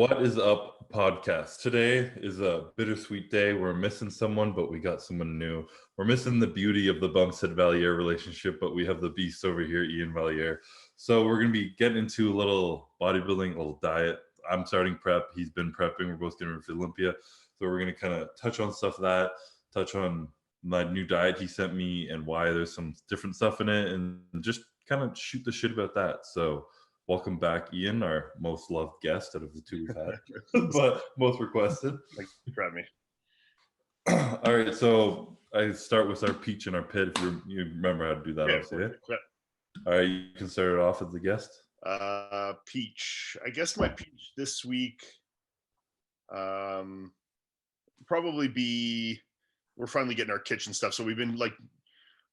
What is up, podcast? Today is a bittersweet day. We're missing someone, but we got someone new. We're missing the beauty of the Bumstead Valliere relationship, but we have the beast over here, Iain Valliere. So we're going to be getting into a little bodybuilding, a little diet. I'm starting prep. He's been prepping. We're both getting ready for Olympia. So we're going to kind of touch on stuff that, touch on my new diet he sent me and why there's some different stuff in it, and just kind of shoot the shit about that. So welcome back, Iain, our most loved guest out of the two we've had, but most requested. Thanks for having me. All right, so I start with our peach and our pit. If you remember how to do that, Yeah, obviously. yeah. All right, you can start it off as the guest. Peach. I guess my peach this week probably be we're finally getting our kitchen stuff. So we've been like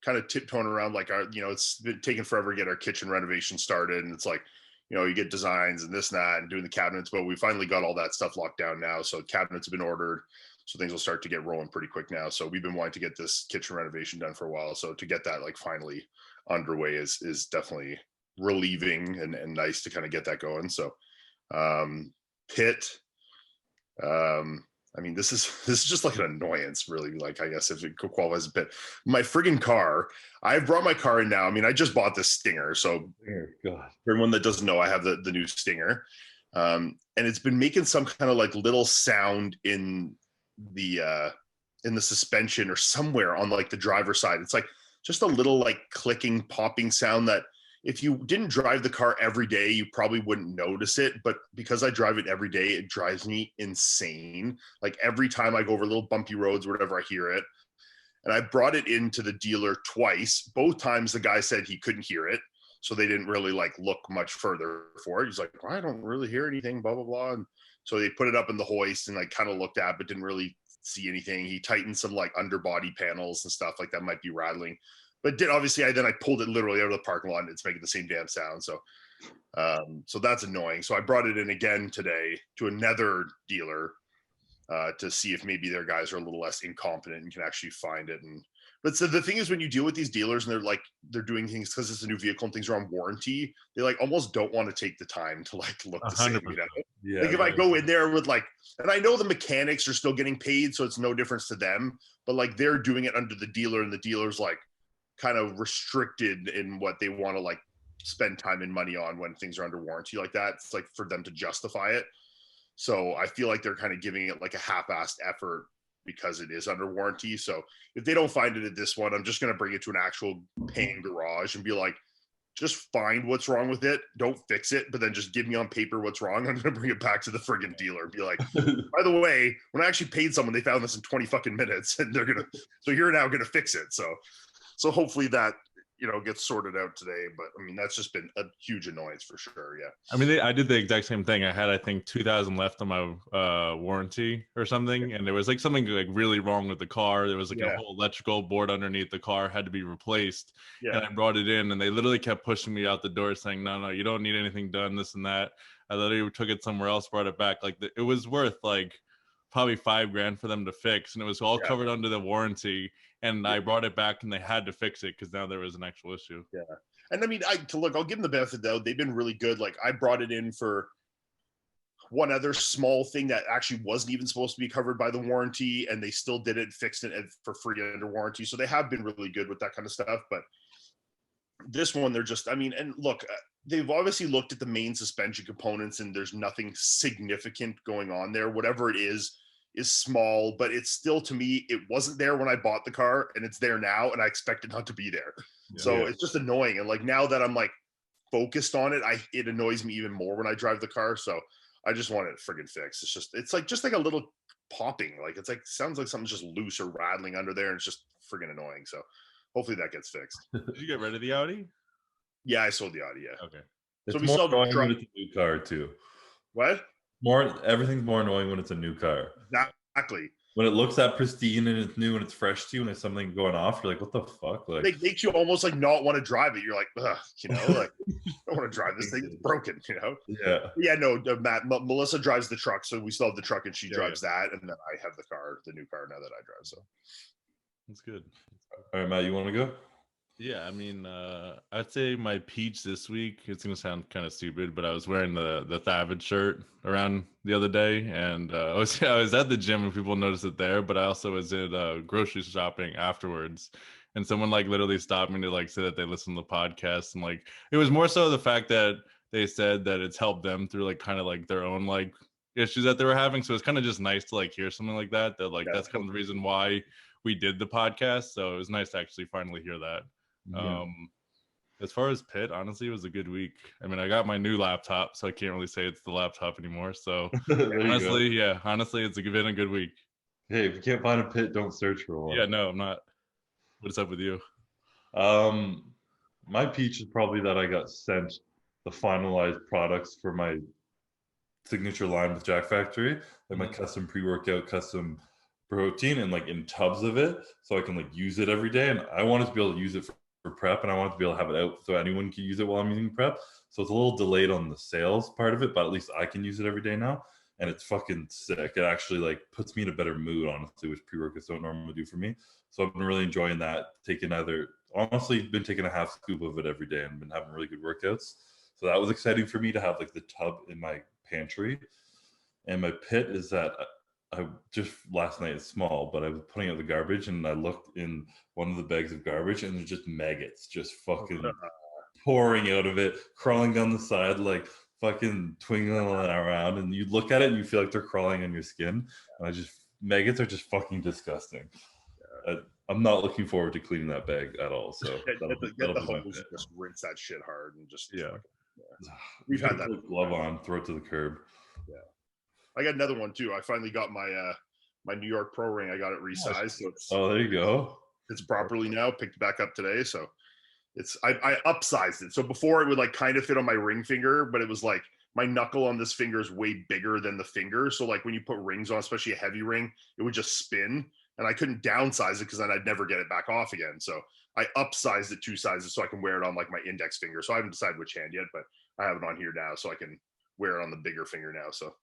kind of tiptoeing around like it's been taking forever to get our kitchen renovation started, and it's like, you get designs and this and that and doing the cabinets, but we finally got all that stuff locked down now. So cabinets have been ordered. So things will start to get rolling pretty quick now. So we've been wanting to get this kitchen renovation done for a while. So to get that like finally underway is definitely relieving and nice to kind of get that going. So pit. I mean, this is just like an annoyance, really. Like, I guess if it qualifies a pit, my friggin' car. I've brought my car in now. I mean, I just bought this Stinger, so for everyone that doesn't know, I have the new Stinger, and it's been making some kind of like little sound in the suspension or somewhere on like the driver's side. It's like just a little like clicking, popping sound that if you didn't drive the car every day, you probably wouldn't notice it. But because I drive it every day, it drives me insane. Like every time I go over little bumpy roads, whatever, I hear it. And I brought it into the dealer twice. Both times the guy said he couldn't hear it. So they didn't really like look much further for it. He's like, I don't really hear anything, blah, blah, blah. And so they put it up in the hoist and like kind of looked at, but didn't really see anything. He tightened some like underbody panels and stuff like that might be rattling. But obviously, I pulled it literally out of the parking lot and it's making the same damn sound. So that's annoying. So I brought it in again today to another dealer to see if maybe their guys are a little less incompetent and can actually find it. But so the thing is, when you deal with these dealers and they're doing things because it's a new vehicle and things are on warranty, they like almost don't want to take the time to like look the same. Yeah, like if I go in there with like, and I know the mechanics are still getting paid, so it's no difference to them. But like they're doing it under the dealer, and the dealer's like kind of restricted in what they want to like spend time and money on when things are under warranty like that. It's like for them to justify it. So I feel like they're kind of giving it like a half-assed effort because it is under warranty. So if they don't find it at this one, I'm just going to bring it to an actual paying garage and be like, just find what's wrong with it. Don't fix it, but then just give me on paper what's wrong. I'm going to bring it back to the friggin' dealer and be like, by the way, when I actually paid someone, they found this in 20 fucking minutes and so you're now going to fix it. So hopefully that, gets sorted out today. But I mean, that's just been a huge annoyance for sure. Yeah. I mean, I did the exact same thing. I had, I think, 2,000 left on my warranty or something. And there was like something like really wrong with the car. There was like a whole electrical board underneath the car had to be replaced. Yeah. And I brought it in and they literally kept pushing me out the door saying, no, you don't need anything done, this and that. I literally took it somewhere else, brought it back. Like it was worth like probably $5,000 for them to fix. And it was all covered under the warranty. And I brought it back and they had to fix it because now there was an actual issue. Yeah. And I mean, I'll give them the benefit though. They've been really good. Like I brought it in for one other small thing that actually wasn't even supposed to be covered by the warranty. And they still did it, fixed it for free under warranty. So they have been really good with that kind of stuff. But this one, they're just, I mean, and look, they've obviously looked at the main suspension components and there's nothing significant going on there. Whatever it is small, but it's still, to me, it wasn't there when I bought the car and it's there now and I expect it not to be there. Yeah. So it's just annoying. And like now that I'm like focused on it, it annoys me even more when I drive the car. So I just want it friggin' fixed. It's like a little popping. Like it's like sounds like something's just loose or rattling under there and it's just friggin' annoying. So hopefully that gets fixed. Did you get rid of the Audi? Yeah, I sold the Audi, yeah. Okay. So we still have a new car too. What? Everything's more annoying when it's a new car. Exactly. When it looks that pristine and it's new and it's fresh to you and there's something going off, you're like, what the fuck? Like it makes you almost like not want to drive it. You're like, ugh, like I don't want to drive this thing. It's broken, Yeah. Yeah, no, Matt, Melissa drives the truck, so we still have the truck and she drives that, and then I have the new car now that I drive. So that's good. All right, Matt, you want to go? Yeah, I mean, I'd say my peach this week, it's gonna sound kind of stupid, but I was wearing the Thavage shirt around the other day, and I was at the gym and people noticed it there, but I also was at grocery shopping afterwards, and someone like literally stopped me to like say that they listened to the podcast, and like it was more so the fact that they said that it's helped them through like kind of like their own like issues that they were having. So it's kind of just nice to like hear something like that, that like that's kind of the reason why we did the podcast. So it was nice to actually finally hear that. Yeah. As far as Pitt, honestly, it was a good week. I mean, I got my new laptop, so I can't really say it's the laptop anymore. So honestly, it's been a good week. Hey, if you can't find a pit, don't search for one. Yeah, no, I'm not. What's up with you? My peach is probably that I got sent the finalized products for my signature line with Jack Factory, like my custom pre-workout, custom protein, and like in tubs of it, so I can like use it every day. And I wanted to be able to use it for prep, and I wanted to be able to have it out so anyone can use it while I'm using prep. So it's a little delayed on the sales part of it, but at least I can use it every day now. And it's fucking sick. It actually like puts me in a better mood, honestly, which pre-workouts don't normally do for me. So I've been really enjoying that. Honestly, been taking a half scoop of it every day and been having really good workouts. So that was exciting for me to have like the tub in my pantry. And my pit is that I just last night, it's small, but I was putting out the garbage and I looked in one of the bags of garbage and there's just maggots just fucking pouring out of it, crawling down the side, like fucking twinkling around. And you look at it and you feel like they're crawling on your skin. And maggots are just fucking disgusting. I'm not looking forward to cleaning that bag at all. So get the hose and just rinse that shit hard and just We've had that glove on, throw it to the curb. Yeah, I got another one too. I finally got my my New York Pro ring. I got it resized, so it's there you go. It's properly now. Picked it back up today, so I upsized it. So before it would like kind of fit on my ring finger, but it was like my knuckle on this finger is way bigger than the finger. So like when you put rings on, especially a heavy ring, it would just spin. And I couldn't downsize it because then I'd never get it back off again. So I upsized it 2 sizes so I can wear it on like my index finger. So I haven't decided which hand yet, but I have it on here now so I can wear it on the bigger finger now. So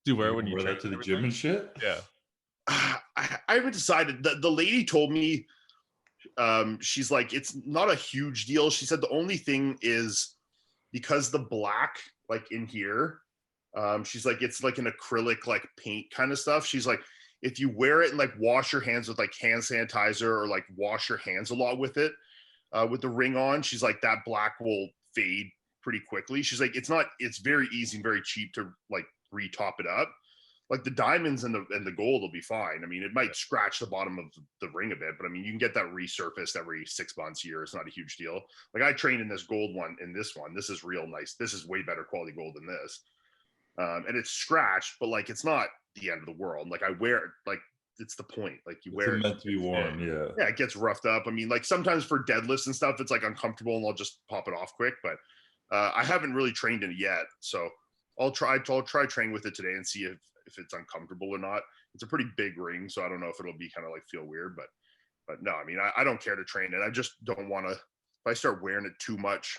do you wear it when you wear that to the gym and shit? Yeah. I haven't decided. The lady told me, she's like, it's not a huge deal. She said the only thing is because the black like in here, she's like, it's like an acrylic like paint kind of stuff. She's like, if you wear it and like wash your hands with like hand sanitizer or like wash your hands a lot with it, with the ring on, she's like, that black will fade pretty quickly. She's like, it's very easy and very cheap to like retop it up. Like the diamonds and the gold will be fine. I mean, it might scratch the bottom of the ring a bit, but I mean, you can get that resurfaced every 6 months, year. It's not a huge deal. Like I trained in this gold one, in this one. This is real nice. This is way better quality gold than this. And it's scratched, but like it's not the end of the world. Like I wear it, like it's the point. Like you wear it meant to be worn. Yeah, it gets roughed up. I mean, like sometimes for deadlifts and stuff, it's like uncomfortable, and I'll just pop it off quick. But I haven't really trained in it yet, so I'll try training with it today and see if it's uncomfortable or not. It's a pretty big ring, so I don't know if it'll be kind of like feel weird, but no, I mean, I don't care to train it. I just don't want to, if I start wearing it too much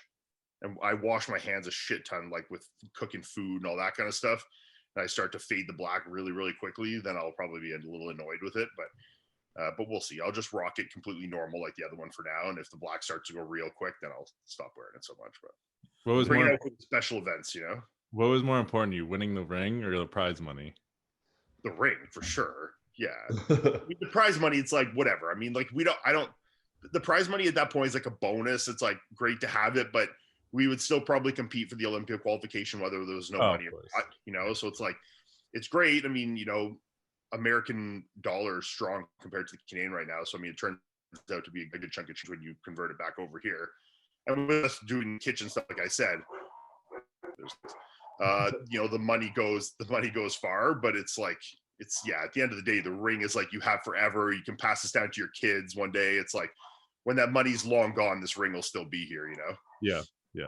and I wash my hands a shit ton, like with cooking food and all that kind of stuff, and I start to fade the black really, really quickly, then I'll probably be a little annoyed with it, but we'll see. I'll just rock it completely normal like the other one for now. And if the black starts to go real quick, then I'll stop wearing it so much, but what was bring it out for special events, you know? What was more important to you, winning the ring or the prize money? The ring, for sure. Yeah. I mean, the prize money, it's like, whatever. I mean, like, the prize money at that point is like a bonus. It's like great to have it, but we would still probably compete for the Olympia qualification, whether there was no money or not, you know? So it's like, it's great. I mean, you know, American dollar is strong compared to the Canadian right now. So, I mean, it turns out to be a good chunk of change when you convert it back over here. And with us doing kitchen stuff, like I said, you know, the money goes far, but it's like, at the end of the day, the ring is like you have forever. You can pass this down to your kids one day. It's like when that money's long gone, this ring will still be here, you know? Yeah.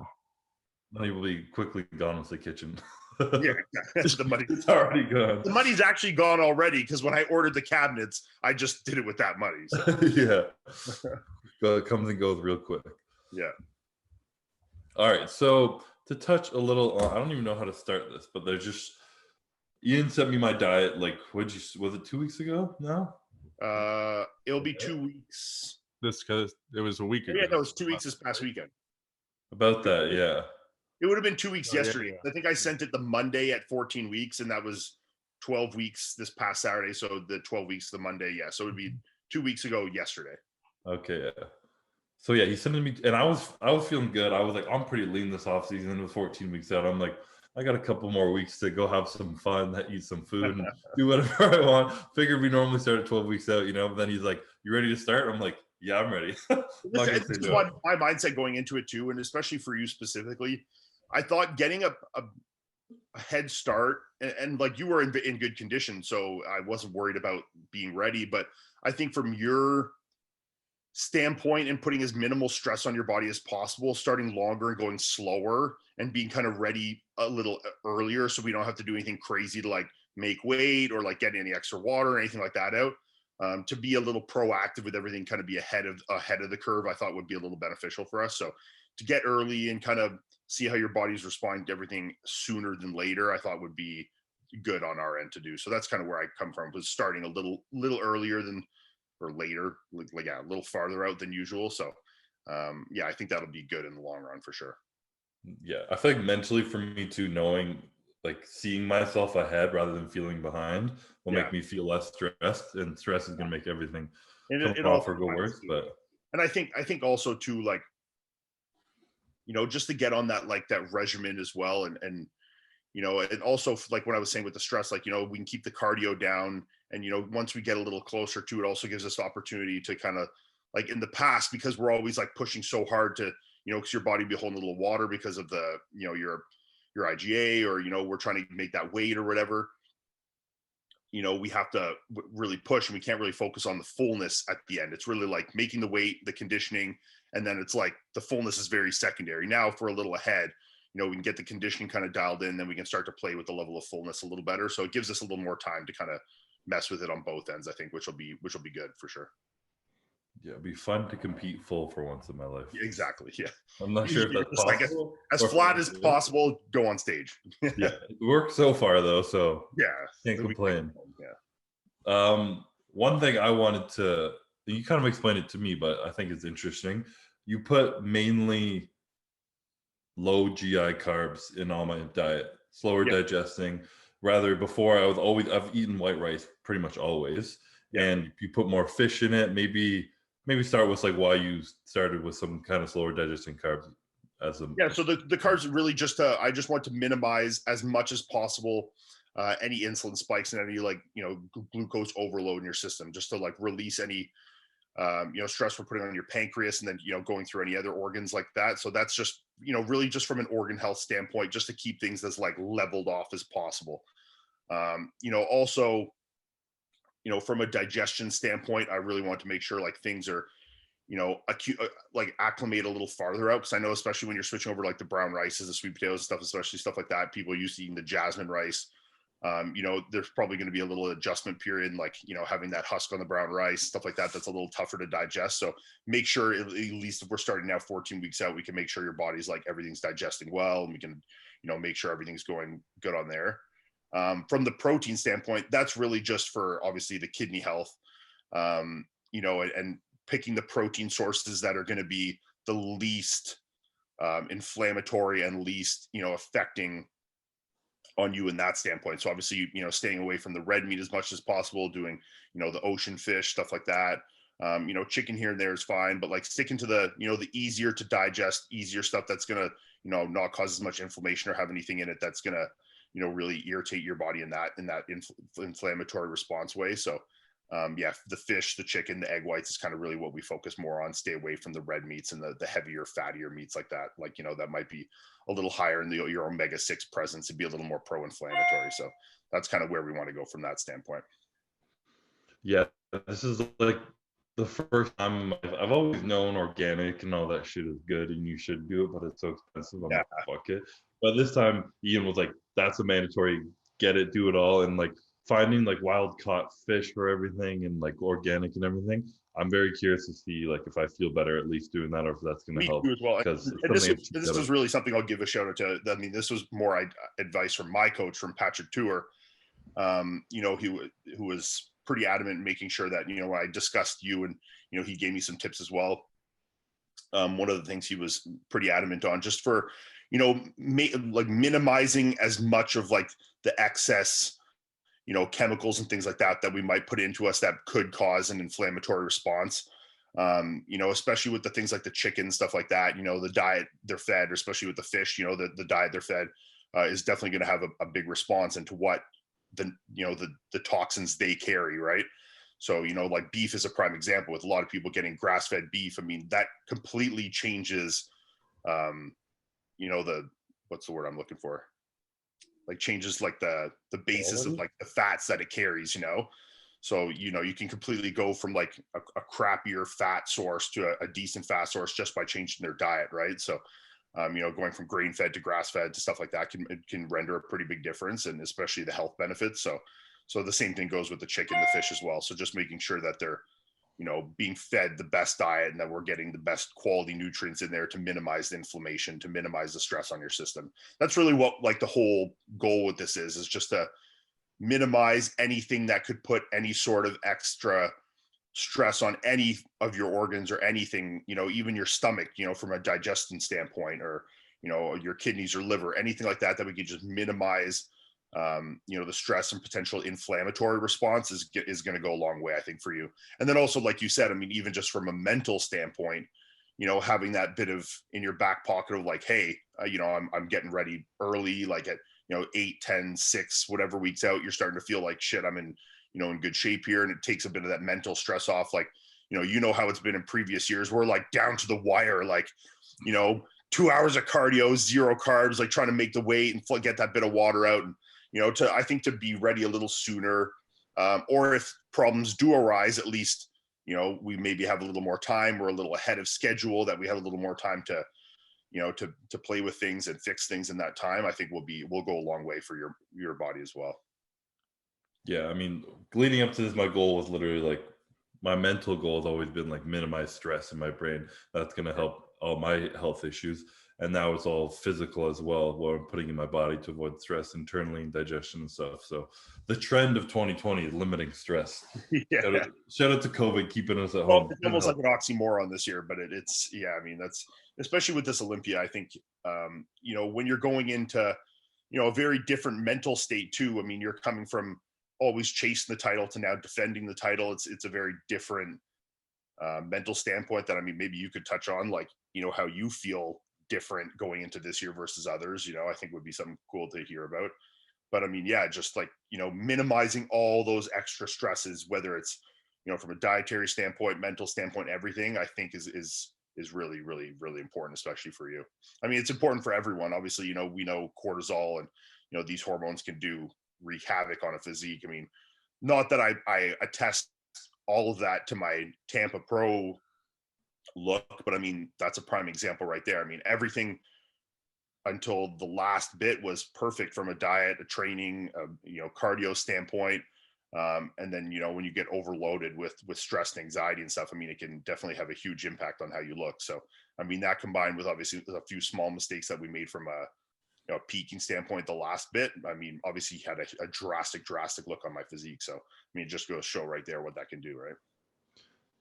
Money will be quickly gone with the kitchen. Yeah, the money. It's already gone. The money's actually gone already because when I ordered the cabinets, I just did it with that money. So. Yeah. It comes and goes real quick. Yeah. All right. So to touch a little on, I don't even know how to start this, but Iain sent me my diet. Like, was it 2 weeks ago now? It'll be 2 weeks. this because it was a week ago. Yeah, that was 2 weeks this past weekend. About that, yeah. It would have been 2 weeks Oh, yesterday. yeah. I think I sent it the Monday at 14 weeks, and that was 12 weeks this past Saturday. So the 12 weeks the Monday, yeah. So it would be 2 weeks ago yesterday. Okay, yeah. So yeah, he sent me, and I was feeling good. I was like, I'm pretty lean this off season. It was 14 weeks out. I'm like, I got a couple more weeks to go have some fun, eat some food, and do whatever I want. Figured we normally start at 12 weeks out, But then he's like, "You ready to start?" I'm like, "Yeah, I'm ready." This is what my mindset going into it too, and especially for you specifically. I thought getting a head start, and like you were in good condition, so I wasn't worried about being ready. But I think from your standpoint and putting as minimal stress on your body as possible, starting longer and going slower and being kind of ready a little earlier, so we don't have to do anything crazy to like make weight or like get any extra water or anything like that out. To be a little proactive with everything, kind of be ahead of the curve, I thought would be a little beneficial for us. So to get early and kind of see how your body's responding to everything sooner than later, I thought would be good on our end to do. So that's kind of where I come from, was starting a little earlier than, or later, like yeah, a little farther out than usual. So yeah, I think that'll be good in the long run for sure. Yeah, I feel like mentally for me too, knowing, like, seeing myself ahead rather than feeling behind will make me feel less stressed, and stress is going to make everything come off or go worse. But and I think also too, like, just to get on that, like, that regimen as well, and and also, like when I was saying with the stress, like, we can keep the cardio down, and once we get a little closer to it, also gives us the opportunity to kind of, like in the past, because we're always like pushing so hard to, because your body be holding a little water because of the, your IgA, or we're trying to make that weight or whatever, we have to really push, and we can't really focus on the fullness at the end. It's really like making the weight, the conditioning, and then it's like the fullness is very secondary. Now, if we're a little ahead, we can get the conditioning kind of dialed in, then we can start to play with the level of fullness a little better. So it gives us a little more time to kind of mess with it on both ends, I think, which will be good for sure. Yeah, it'd be fun to compete full for once in my life. Exactly. Yeah. I'm not sure if that's possible. As flat as possible, go on stage. Yeah, it worked so far though, so yeah, can't complain. Yeah. One thing I wanted to, you kind of explained it to me, but I think it's interesting. You put mainly low GI carbs in all my diet, slower digesting. Rather, before I've eaten white rice pretty much always, and you put more fish in it. Maybe start with like why you started with some kind of slower digesting carbs as a So the carbs really just I just want to minimize as much as possible any insulin spikes and any, like, glucose overload in your system, just to like release any stress we're putting on your pancreas, and then going through any other organs like that. So that's just really just from an organ health standpoint, just to keep things as like leveled off as possible. Also, from a digestion standpoint, I really want to make sure like things are like acclimate a little farther out, because I know, especially when you're switching over like the brown rices, the sweet potatoes stuff, especially stuff like that, people are used to eating the jasmine rice. There's probably going to be a little adjustment period, like, having that husk on the brown rice, stuff like that, that's a little tougher to digest. So make sure, at least if we're starting now 14 weeks out, we can make sure your body's like, everything's digesting well, and we can, make sure everything's going good on there. From the protein standpoint, that's really just for obviously the kidney health, and picking the protein sources that are going to be the least inflammatory and least, affecting on you in that standpoint. So obviously, staying away from the red meat as much as possible, doing, the ocean fish, stuff like that. Chicken here and there is fine, but like sticking to the, the easier to digest, easier stuff that's going to, not cause as much inflammation or have anything in it that's going to, really irritate your body in that inflammatory response way. So the fish, the chicken, the egg whites is kind of really what we focus more on. Stay away from the red meats and the heavier, fattier meats like that. Like, that might be a little higher in your omega-6 presence, to be a little more pro-inflammatory. So that's kind of where we want to go from that standpoint. Yeah, this is like the first time I've always known organic and all that shit is good and you should do it, but it's so expensive. I'm like, fuck it. But this time Iain was like, that's a mandatory, get it, do it all. And like finding like wild caught fish for everything and like organic and everything. I'm very curious to see like if I feel better at least doing that, or if that's going to help. Me too as well. And this is really something I'll give a shout out to. I mean, this was more advice from my coach, from Patrick Tour, who was pretty adamant in making sure that, you know, I discussed you and, you know, he gave me some tips as well. One of the things he was pretty adamant on, just for, you know, like minimizing as much of like the excess, you know, chemicals and things like that that we might put into us that could cause an inflammatory response. You know, especially with the things like the chicken, stuff like that, you know, the diet they're fed, or especially with the fish, you know, the diet they're fed is definitely going to have a big response into what the, you know, the toxins they carry, right? So, you know, like beef is a prime example with a lot of people getting grass-fed beef. I mean, that completely changes, you know, what's the word I'm looking for? Like changes like the basis of like the fats that it carries, you know? So, you know, you can completely go from like a crappier fat source to a decent fat source just by changing their diet, right? So, you know, going from grain fed to grass fed to stuff like that can render a pretty big difference, and especially the health benefits. So the same thing goes with the chicken, the fish as well. So just making sure that they're, you know, being fed the best diet and that we're getting the best quality nutrients in there to minimize the inflammation, to minimize the stress on your system. That's really what like the whole goal with this is just to minimize anything that could put any sort of extra stress on any of your organs or anything, you know, even your stomach, you know, from a digestion standpoint, or, you know, your kidneys or liver, anything like that, that we could just minimize, you know, the stress and potential inflammatory response is going to go a long way, I think, for you. And then also, like you said, I mean, even just from a mental standpoint, you know, having that bit of in your back pocket of like, hey, you know, I'm getting ready early, like at, you know, 8, 10, 6, whatever weeks out, you're starting to feel like shit, I'm in, you know, in good shape here. And it takes a bit of that mental stress off. Like, you know how it's been in previous years. We're like down to the wire, like, you know, 2 hours of cardio, 0 carbs, like trying to make the weight and get that bit of water out. And, you know, I think to be ready a little sooner, or if problems do arise, at least, you know, we maybe have a little more time. We're a little ahead of schedule, that we have a little more time to, you know, to play with things and fix things in that time. I think we'll go a long way for your body as well. Yeah, I mean, leading up to this, my goal was literally like, my mental goal has always been like minimize stress in my brain. That's going to help all my health issues. And now it's all physical as well, what I'm putting in my body to avoid stress internally and digestion and stuff. So the trend of 2020 is limiting stress. Yeah. Shout out to COVID keeping us at home. It's almost like an oxymoron this year, but it's, yeah, I mean, that's, especially with this Olympia, I think, you know, when you're going into, you know, a very different mental state too. I mean, you're coming from always chasing the title to now defending the title. It's a very different mental standpoint that, I mean, maybe you could touch on, like, you know, how you feel different going into this year versus others, you know, I think would be something cool to hear about. But I mean, yeah, just like, you know, minimizing all those extra stresses, whether it's, you know, from a dietary standpoint, mental standpoint, everything, I think is really, really, really important, especially for you. I mean, it's important for everyone. Obviously, you know, we know cortisol and, you know, these hormones can wreak havoc on a physique. I mean, not that I attest all of that to my Tampa Pro look, but I mean, that's a prime example right there. I mean, everything until the last bit was perfect from a diet, a training, you know, cardio standpoint. And then, you know, when you get overloaded with stress and anxiety and stuff, I mean, it can definitely have a huge impact on how you look. So, I mean, that combined with obviously a few small mistakes that we made from a, you know, peaking standpoint, the last bit, I mean, obviously had a drastic look on my physique. So, I mean, it just goes to show right there what that can do, right?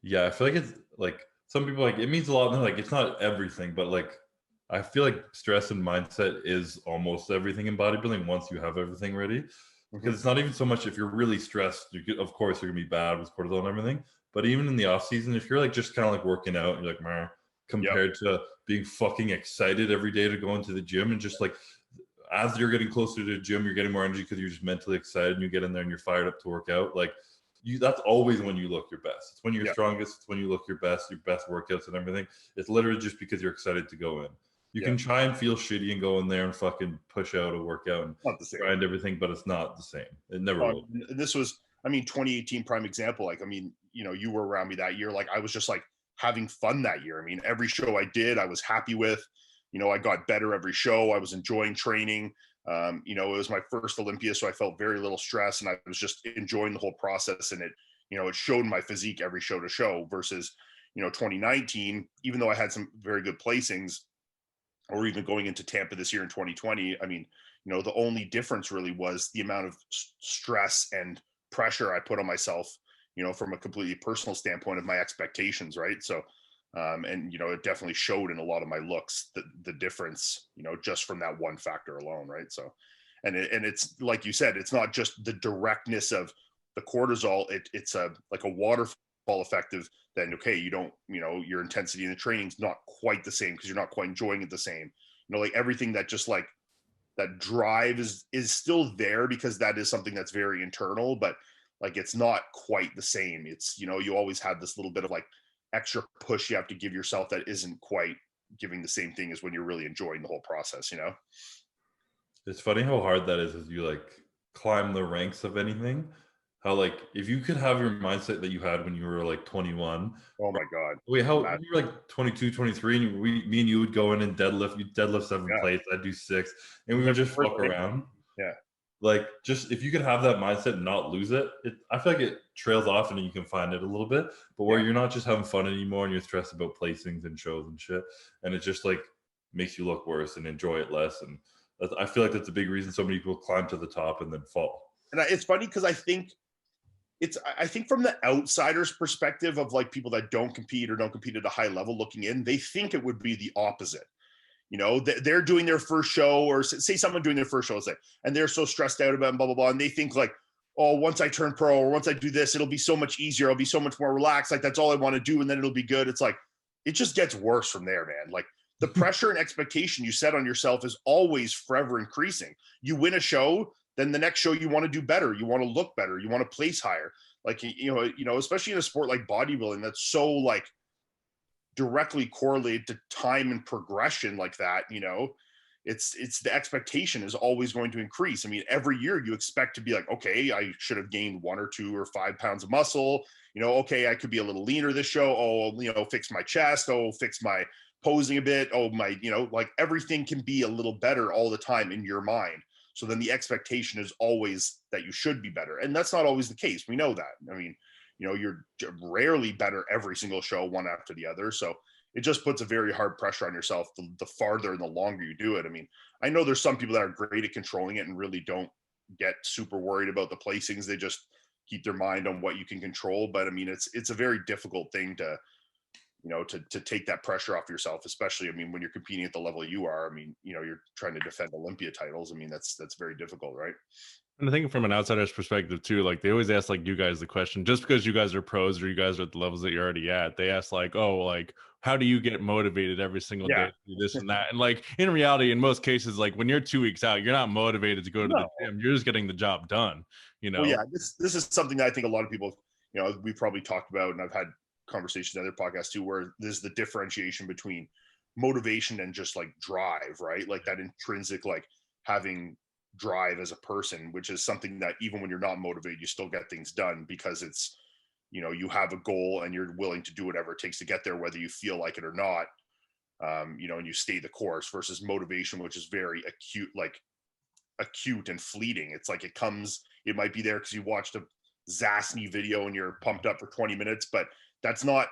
Yeah, I feel like it's like, some people like, it means a lot, and they're like, it's not everything, but like, I feel like stress and mindset is almost everything in bodybuilding once you have everything ready. Because it's not even so much if you're really stressed, of course you're gonna be bad with cortisol and everything. But even in the off season, if you're like just kind of like working out, and you're like, meh, compared to being fucking excited every day to go into the gym, and just like as you're getting closer to the gym, you're getting more energy because you're just mentally excited, and you get in there and you're fired up to work out. Like, that's always when you look your best. It's when you're strongest. It's when you look your best workouts and everything. It's literally just because you're excited to go in. You can try and feel shitty and go in there and fucking push out a workout and grind everything, but it's not the same. It never will. This was, I mean, 2018 prime example. Like, I mean, you know, you were around me that year. Like, I was just like having fun that year. I mean, every show I did, I was happy with. You know, I got better every show. I was enjoying training. You know, it was my first Olympia, so I felt very little stress, and I was just enjoying the whole process. And it, you know, it showed my physique every show to show. Versus, you know, 2019, even though I had some very good placings, or even going into Tampa this year in 2020, I mean, you know, the only difference really was the amount of stress and pressure I put on myself, from a completely personal standpoint of my expectations, right? So, and it definitely showed in a lot of my looks, the difference, just from that one factor alone, right? So, and it's like you said, it's not just the directness of the cortisol. It's like a waterfall effect of then, okay, you don't, your intensity in the training is not quite the same because you're not quite enjoying it the same. Like everything that just like that drive is still there because that is something that's very internal, but like it's not quite the same. It's, you always have this little bit of like extra push you have to give yourself that isn't quite giving the same thing as when you're really enjoying the whole process. It's funny how hard that is as you like climb the ranks of anything. How like if you could have your mindset that you had when you were like 21. Oh my God. Wait, how you were like 22, 23, and me and you would go in and deadlift. You deadlift 7 plates, I'd do 6, and we would just fuck around. Yeah. Like just if you could have that mindset and not lose it, I feel like it trails off and you can find it a little bit, but where you're not just having fun anymore and you're stressed about placings and shows and shit, and it just like makes you look worse and enjoy it less. And I feel like that's a big reason so many people climb to the top and then fall. And it's funny because I think from the outsider's perspective of like people that don't compete or don't compete at a high level looking in, they think it would be the opposite. They're doing their first show, or say someone doing their first show, let's say, and they're so stressed out about it, blah, blah, blah. And they think like, oh, once I turn pro or once I do this, it'll be so much easier. I'll be so much more relaxed. Like that's all I want to do. And then it'll be good. It's like, it just gets worse from there, man. Like the pressure and expectation you set on yourself is always forever increasing. You win a show, then the next show you want to do better. You want to look better. You want to place higher. Like, especially in a sport like bodybuilding, that's so like directly correlated to time and progression like that, it's the expectation is always going to increase. I mean, every year you expect to be like, okay, I should have gained 1 or 2 or 5 pounds of muscle. Okay, I could be a little leaner this show. Oh, fix my chest. Oh, fix my posing a bit. Oh, my, like everything can be a little better all the time in your mind. So then the expectation is always that you should be better. And that's not always the case. We know that. I mean, you're rarely better every single show, one after the other. So it just puts a very hard pressure on yourself the farther and the longer you do it. I mean, I know there's some people that are great at controlling it and really don't get super worried about the placings. They just keep their mind on what you can control. But I mean, it's a very difficult thing to, to take that pressure off yourself, especially, I mean, when you're competing at the level you are. I mean, you're trying to defend Olympia titles. I mean, that's very difficult, right? And I think from an outsider's perspective too, like they always ask like you guys the question, just because you guys are pros or you guys are at the levels that you're already at, they ask like, oh, like how do you get motivated every single day to do this and that? And like in reality, in most cases, like when you're 2 weeks out, you're not motivated to go to the gym. You're just getting the job done, Well, yeah, this is something that I think a lot of people, we've probably talked about, and I've had conversations in other podcasts too, where there's the differentiation between motivation and just like drive, right? Like that intrinsic, like having drive as a person, which is something that even when you're not motivated, you still get things done because it's, you have a goal and you're willing to do whatever it takes to get there, whether you feel like it or not, and you stay the course, versus motivation, which is very acute and fleeting. It's like it might be there because you watched a Zasny video and you're pumped up for 20 minutes, but that's not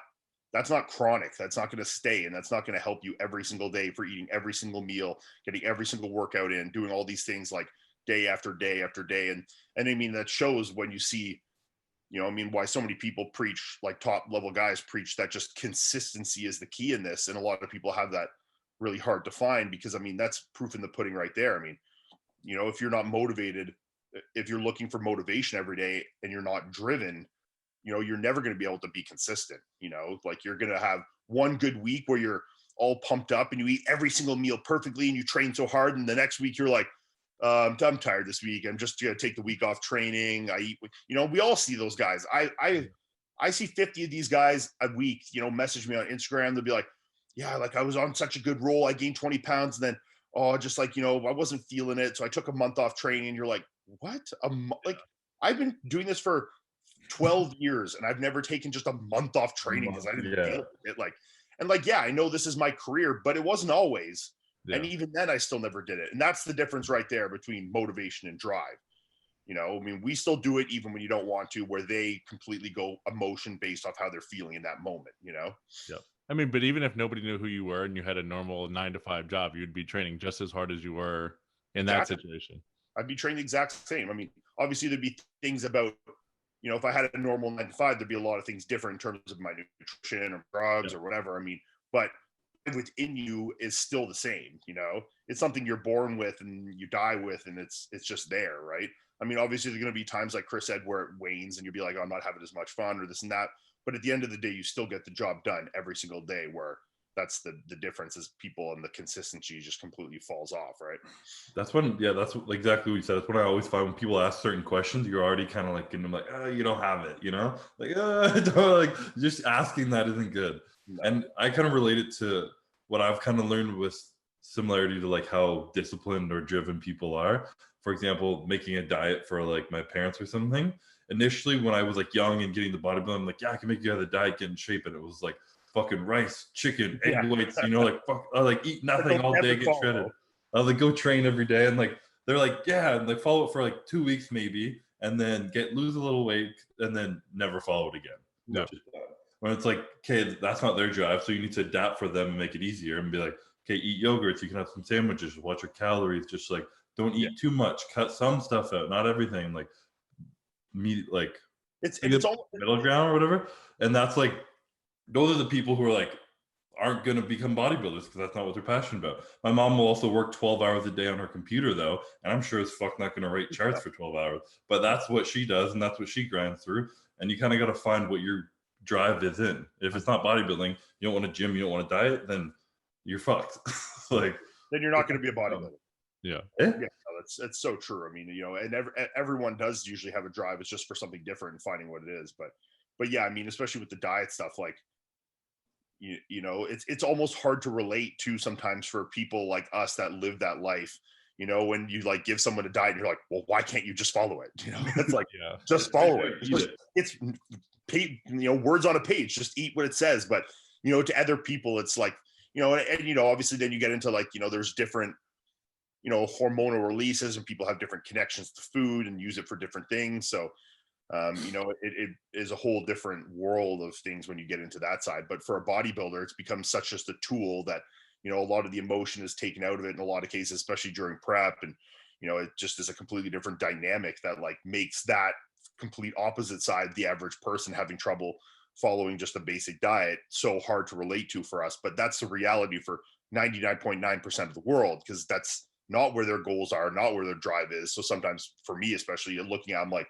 chronic. That's not going to stay, and that's not going to help you every single day for eating every single meal, getting every single workout in, doing all these things like day after day after day. And I mean, that shows when you see, I mean, why so many people preach, like top level guys preach, that just consistency is the key in this. And a lot of people have that really hard to find, because I mean, that's proof in the pudding right there. I mean, if you're not motivated, if you're looking for motivation every day and you're not driven, you're never going to be able to be consistent. Like you're going to have one good week where you're all pumped up and you eat every single meal perfectly and you train so hard. And the next week you're like, I'm tired this week. I'm just going to take the week off training. I eat, we all see those guys. I see 50 of these guys a week, message me on Instagram. They'll be like, yeah, like I was on such a good roll. I gained 20 pounds. And then, just like, I wasn't feeling it. So I took a month off training. You're like, what? Like I've been doing this for 12 years and I've never taken just a month off training because I didn't feel it. Yeah, I know this is my career, but it wasn't always. Yeah. And even then I still never did it. And that's the difference right there between motivation and drive. I mean, we still do it even when you don't want to, where they completely go emotion based off how they're feeling in that moment, Yeah. I mean, but even if nobody knew who you were and you had a normal 9-to-5 job, you'd be training just as hard as you were in that situation. I'd be training the exact same. I mean, obviously there'd be things about you know, if I had a normal 9 to 5, there'd be a lot of things different in terms of my nutrition or drugs or whatever. I mean, but within you is still the same, you know, it's something you're born with and you die with, and it's just there, right? I mean, obviously there's going to be times, like Chris said, where it wanes and you'll be like, oh, I'm not having as much fun or this and that. But at the end of the day, you still get the job done every single day, where that's the difference is people, and the consistency just completely falls off, right? That's when, yeah, that's exactly what you said. That's when I always find when people ask certain questions, you're already kind of like getting them like, oh, you don't have it, you know? Like, like just asking that isn't good. No. And I kind of relate it to what I've kind of learned with similarity to like how disciplined or driven people are. For example, making a diet for like my parents or something. Initially, when I was like young and getting the bodybuilding, I'm like, yeah, I can make you have the diet, get in shape. And it was like fucking rice, chicken, egg whites, you know, like fuck, I like eat nothing all day, get shredded. I'll like go train every day, and like they're like, yeah, and like follow it for like 2 weeks maybe, and then lose a little weight, and then never follow it again. No. When it's like, okay, that's not their drive, so you need to adapt for them and make it easier, and be like, okay, eat yogurts, you can have some sandwiches, watch your calories, just like don't eat too much, cut some stuff out, not everything, like meat, like it's all middle ground or whatever. And that's like, those are the people who are like aren't going to become bodybuilders because that's not what they're passionate about. My mom will also work 12 hours a day on her computer though, and I'm sure as fuck not going to write charts for 12 hours, but that's what she does and that's what she grinds through. And you kind of got to find what your drive is in. If it's not bodybuilding, you don't want to gym, you don't want to diet, then you're fucked. Like then you're not going to be a bodybuilder. Yeah. That's so true. I mean, you know, and everyone does usually have a drive. It's just for something different and finding what it is. But yeah, I mean, especially with the diet stuff, like you know, it's almost hard to relate to sometimes for people like us that live that life. You know, when you like give someone a diet, and you're like, well, why can't you just follow it? You know, it's like just follow it. It's you know, words on a page. Just eat what it says. But you know, to other people, it's like, you know, and you know, obviously, then you get into like, you know, there's different, you know, hormonal releases, and people have different connections to food and use it for different things. So, you know, it is a whole different world of things when you get into that side. But for a bodybuilder, it's become such just a tool that, you know, a lot of the emotion is taken out of it in a lot of cases, especially during prep. And, you know, it just is a completely different dynamic that like makes that complete opposite side, the average person having trouble following just a basic diet, so hard to relate to for us. But that's the reality for 99.9% of the world, because that's not where their goals are, not where their drive is. So sometimes for me, especially looking at, I'm like,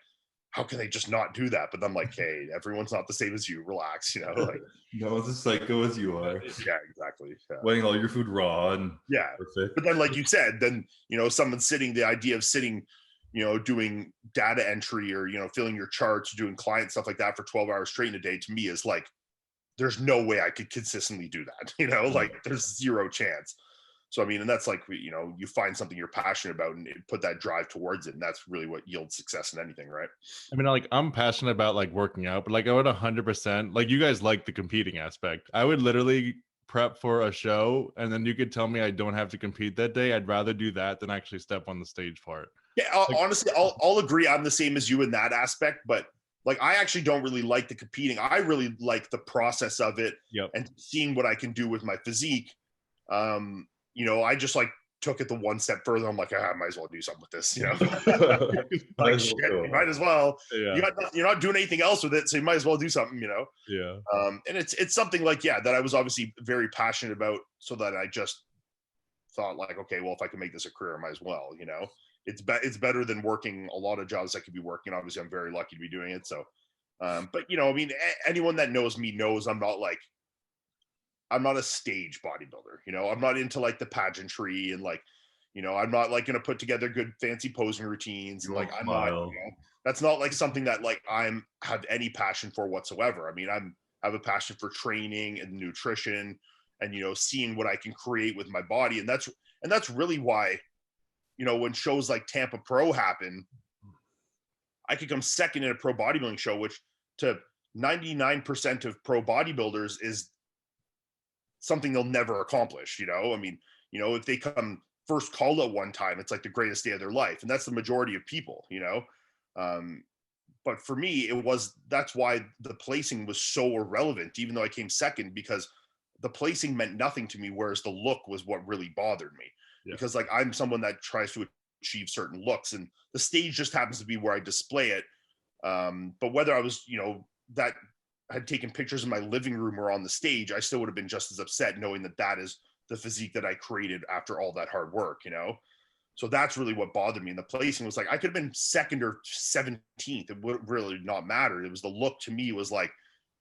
how can they just not do that? But I'm like, hey, everyone's not the same as you. Relax, you know. Like, no one's as psycho as you are. Yeah, exactly. Weighing all your food raw and perfect. But then, like you said, then you know, someone's sitting. The idea of sitting, you know, doing data entry or, you know, filling your charts, doing client stuff like that for 12 hours straight in a day, to me is like, there's no way I could consistently do that. You know, like there's zero chance. So, I mean, and that's like, you know, you find something you're passionate about and put that drive towards it. And that's really what yields success in anything, right? I mean, like, I'm passionate about like working out, but like I would 100%, like you guys like the competing aspect. I would literally prep for a show and then you could tell me I don't have to compete that day. I'd rather do that than actually step on the stage part. Yeah, honestly, I'll agree. I'm the same as you in that aspect, but like, I actually don't really like the competing. I really like the process of it and seeing what I can do with my physique. You know, I just like took it the one step further. I'm like, I might as well do something with this, you know. Like, shit, you might as well. Yeah. You're not doing anything else with it, so you might as well do something, you know. Yeah. And it's something like, that I was obviously very passionate about, so that I just thought like, okay, well, if I can make this a career, I might as well, you know. It's better than working a lot of jobs I could be working. Obviously, I'm very lucky to be doing it. So, but you know, I mean, anyone that knows me knows I'm not a stage bodybuilder, you know. I'm not into like the pageantry and like, you know, I'm not like going to put together good fancy posing routines. And like, I'm not, you know, that's not like something that like have any passion for whatsoever. I mean, I have a passion for training and nutrition and, you know, seeing what I can create with my body. And that's really why, you know, when shows like Tampa Pro happen, I could come second in a pro bodybuilding show, which to 99% of pro bodybuilders is something they'll never accomplish. You know, I mean, you know, if they come first called at one time, it's like the greatest day of their life. And that's the majority of people, you know. But for me, that's why the placing was so irrelevant, even though I came second, because the placing meant nothing to me, whereas the look was what really bothered me. Because like, I'm someone that tries to achieve certain looks, and the stage just happens to be where I display it. But whether I was, that had taken pictures in my living room or on the stage, I still would have been just as upset knowing that that is the physique that I created after all that hard work, So that's really what bothered me. And the placing was like, I could have been second or 17th. It would really not matter. It was the look to me was like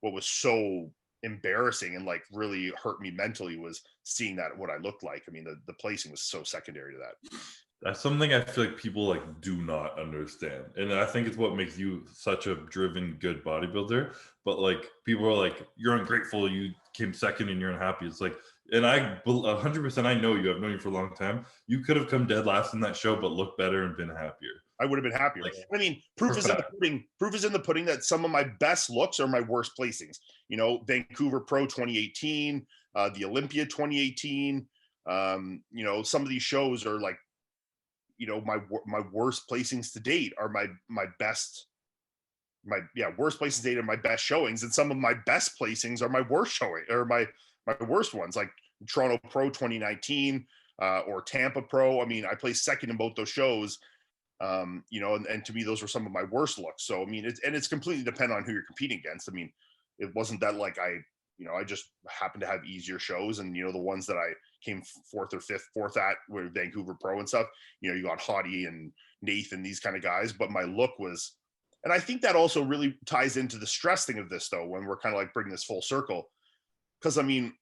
what was so embarrassing and like really hurt me mentally was seeing that what I looked like. I mean, the placing was so secondary to that. That's something I feel like people like do not understand. And I think it's what makes you such a driven, good bodybuilder. But like people are like, you're ungrateful, you came second and you're unhappy. It's like, and 100% I know you, I've known you for a long time. You could have come dead last in that show, but looked better and been happier. I would have been happier. Like, I mean, proof is in the pudding. Proof is in the pudding that some of my best looks are my worst placings. Vancouver Pro 2018, the Olympia 2018. Some of these shows are like, my worst placings to date are my best. Worst placings to date are my best showings, and some of my best placings are my worst showing or my worst ones, like Toronto Pro 2019 or Tampa Pro. I mean, I placed second in both those shows. And to me, those were some of my worst looks. So, I mean, it's completely dependent on who you're competing against. I mean, it wasn't that like I just happened to have easier shows, and, the ones that I came fourth at were Vancouver Pro and stuff, you got Hottie and Nathan, these kind of guys, but my look was, and I think that also really ties into the stress thing of this though, when we're kind of like bringing this full circle. Cause I mean,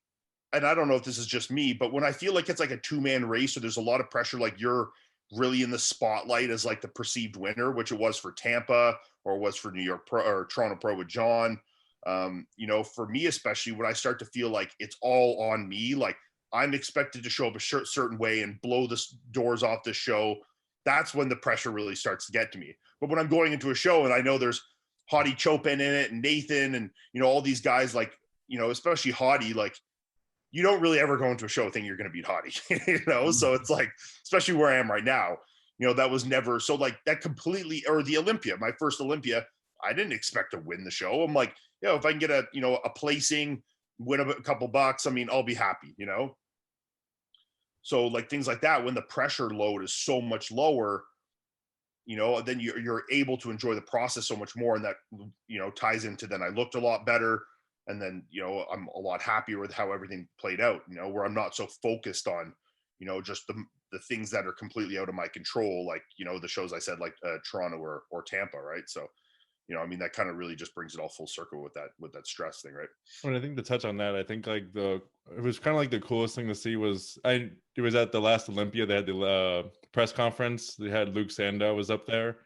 and I don't know if this is just me, but when I feel like it's like a 2-man race, so there's a lot of pressure, like you're really in the spotlight as like the perceived winner, which it was for Tampa or was for New York Pro or Toronto Pro with John. For me, especially when I start to feel like it's all on me, like I'm expected to show up a certain way and blow the doors off the show. That's when the pressure really starts to get to me. But when I'm going into a show and I know there's Hottie Chopin in it and Nathan and, all these guys, like, especially Hottie, like, you don't really ever go into a show thinking you're going to beat Hottie, So it's like, especially where I am right now, that was never, so like that completely, or the Olympia, my first Olympia, I didn't expect to win the show. I'm like, if I can get a placing, win a couple bucks, I mean, I'll be happy, So like things like that, when the pressure load is so much lower, then you're able to enjoy the process so much more. And that, ties into then I looked a lot better. And then, I'm a lot happier with how everything played out, where I'm not so focused on, just the things that are completely out of my control, like, the shows I said, like Toronto or Tampa, right? So, I mean, that kind of really just brings it all full circle with that stress thing, right? And I think to touch on that, I think like it was kind of like the coolest thing to see was it was at the last Olympia. They had the press conference. They had Luke Sandow was up there,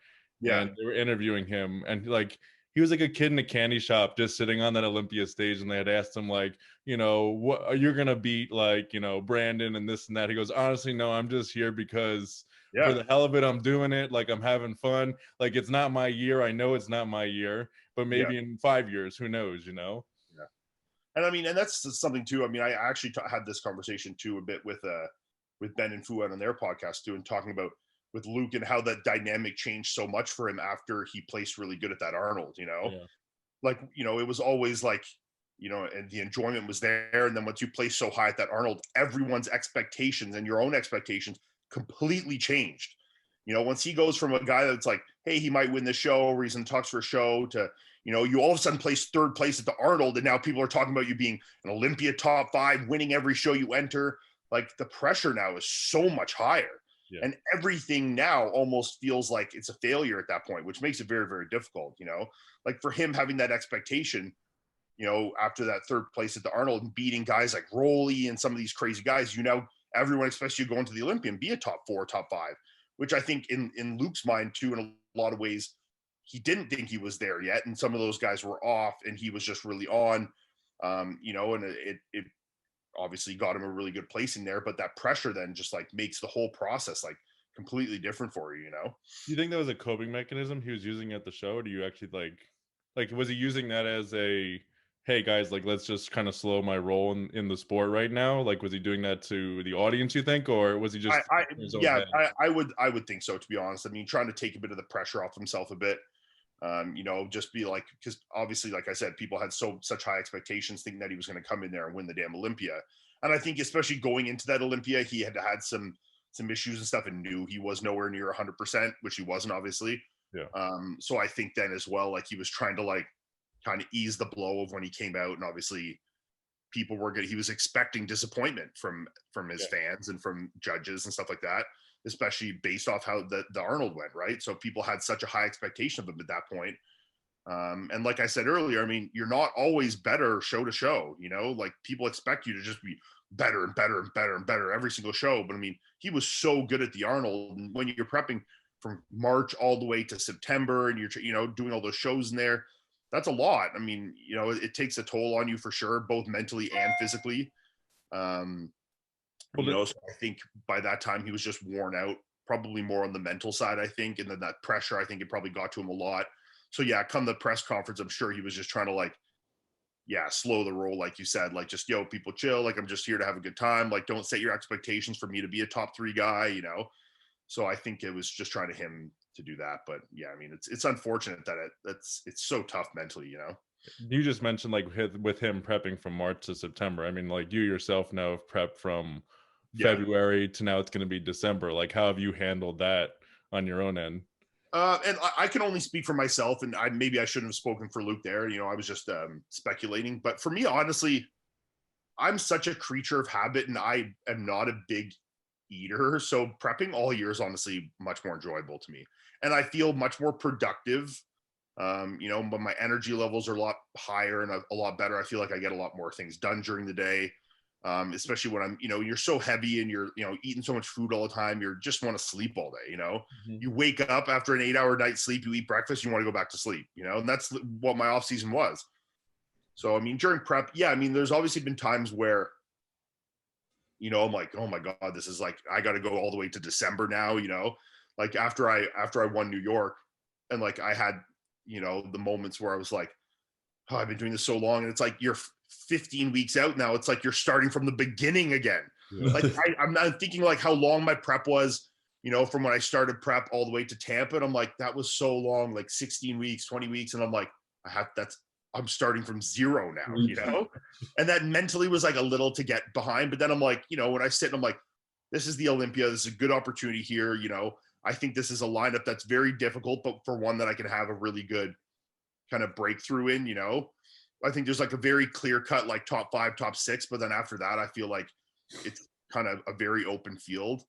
and they were interviewing him, and like he was like a kid in a candy shop just sitting on that Olympia stage, and they had asked him like, what are you gonna beat, like, Brandon and this and that. He goes, honestly, no, I'm just here because for the hell of it, I'm doing it. Like, I'm having fun. Like, it's not my year. I know it's not my year, but maybe in 5 years, who knows, Yeah. And I mean, and that's something too. I mean, I actually had this conversation too a bit with Ben and Fuad on their podcast too, and talking about with Luke and how that dynamic changed so much for him after he placed really good at that Arnold, like, it was always like, and the enjoyment was there. And then once you place so high at that Arnold, everyone's expectations and your own expectations completely changed. Once he goes from a guy that's like, hey, he might win the show, or he's in talks for a show, to, you all of a sudden place third place at the Arnold, and now people are talking about you being an Olympia top 5, winning every show you enter. Like, the pressure now is so much higher. And everything now almost feels like it's a failure at that point, which makes it very, very difficult, like for him having that expectation, after that third place at the Arnold and beating guys like Rolly and some of these crazy guys, everyone expects you to go into the Olympia and be a top 4, top 5, which I think in Luke's mind too, in a lot of ways, he didn't think he was there yet. And some of those guys were off and he was just really on, and it obviously got him a really good placing there, but that pressure then just like makes the whole process like completely different for you. Do you think that was a coping mechanism he was using at the show? Or do you actually like was he using that as a, hey guys, like let's just kind of slow my roll in the sport right now? Like, was he doing that to the audience, you think, or was he just I would think so, to be honest. I mean, trying to take a bit of the pressure off himself a bit. Just be like, because obviously, like I said, people had such high expectations thinking that he was going to come in there and win the damn Olympia. And I think especially going into that Olympia, he had some issues and stuff and knew he was nowhere near 100%, which he wasn't, obviously. So I think then as well, like he was trying to like kind of ease the blow of when he came out, and obviously people were good. He was expecting disappointment from his fans and from judges and stuff like that, especially based off how the Arnold went, right? So people had such a high expectation of him at that point. And like I said earlier, I mean, you're not always better show to show, you know, like people expect you to just be better and better and better and better every single show. But I mean, he was so good at the Arnold, and when you're prepping from March all the way to September and you're, you know, doing all those shows in there, that's a lot. I mean, you know, it takes a toll on you for sure, both mentally and physically. You know, so I think by that time he was just worn out, probably more on the mental side, I think. And then that pressure, I think it probably got to him a lot. So yeah, come the press conference, I'm sure he was just trying to like, slow the roll, like you said, like just, yo, people chill. Like, I'm just here to have a good time. Like, don't set your expectations for me to be a top 3 guy, you know? So I think it was just trying to him to do that. But yeah, I mean, it's unfortunate that it's so tough mentally, you know? You just mentioned like with him prepping from March to September. I mean, like you yourself now have prepped from February to now it's going to be December. Like, how have you handled that on your own end? And I can only speak for myself, and maybe I shouldn't have spoken for Luke there. You know, I was just speculating. But for me, honestly, I'm such a creature of habit, and I am not a big eater. So prepping all year is honestly much more enjoyable to me. And I feel much more productive. You know, but my energy levels are a lot higher and a lot better. I feel like I get a lot more things done during the day. Especially when I'm, you know, you're so heavy and you're, you know, eating so much food all the time, you just want to sleep all day, you know? You wake up after an 8-hour night sleep, you eat breakfast, you want to go back to sleep, you know? And that's what my off season was. So, I mean, during prep, yeah, I mean, there's obviously been times where, you know, I'm like, oh my God, this is like, I got to go all the way to December now, you know? Like after I won New York, and like I had, you know, the moments where I was like, oh, I've been doing this so long, and it's like you're 15 weeks out now. It's like you're starting from the beginning again. Like I'm not thinking like how long my prep was, you know, from when I started prep all the way to Tampa. And I'm like, that was so long, like 16 weeks, 20 weeks. And I'm like, I'm starting from zero now, you know? And that mentally was like a little to get behind. But then I'm like, you know, when I sit and I'm like, this is the Olympia, this is a good opportunity here. You know, I think this is a lineup that's very difficult, but for one that I can have a really good kind of breakthrough in, you know? I think there's like a very clear cut, like top 5, top 6. But then after that, I feel like it's kind of a very open field.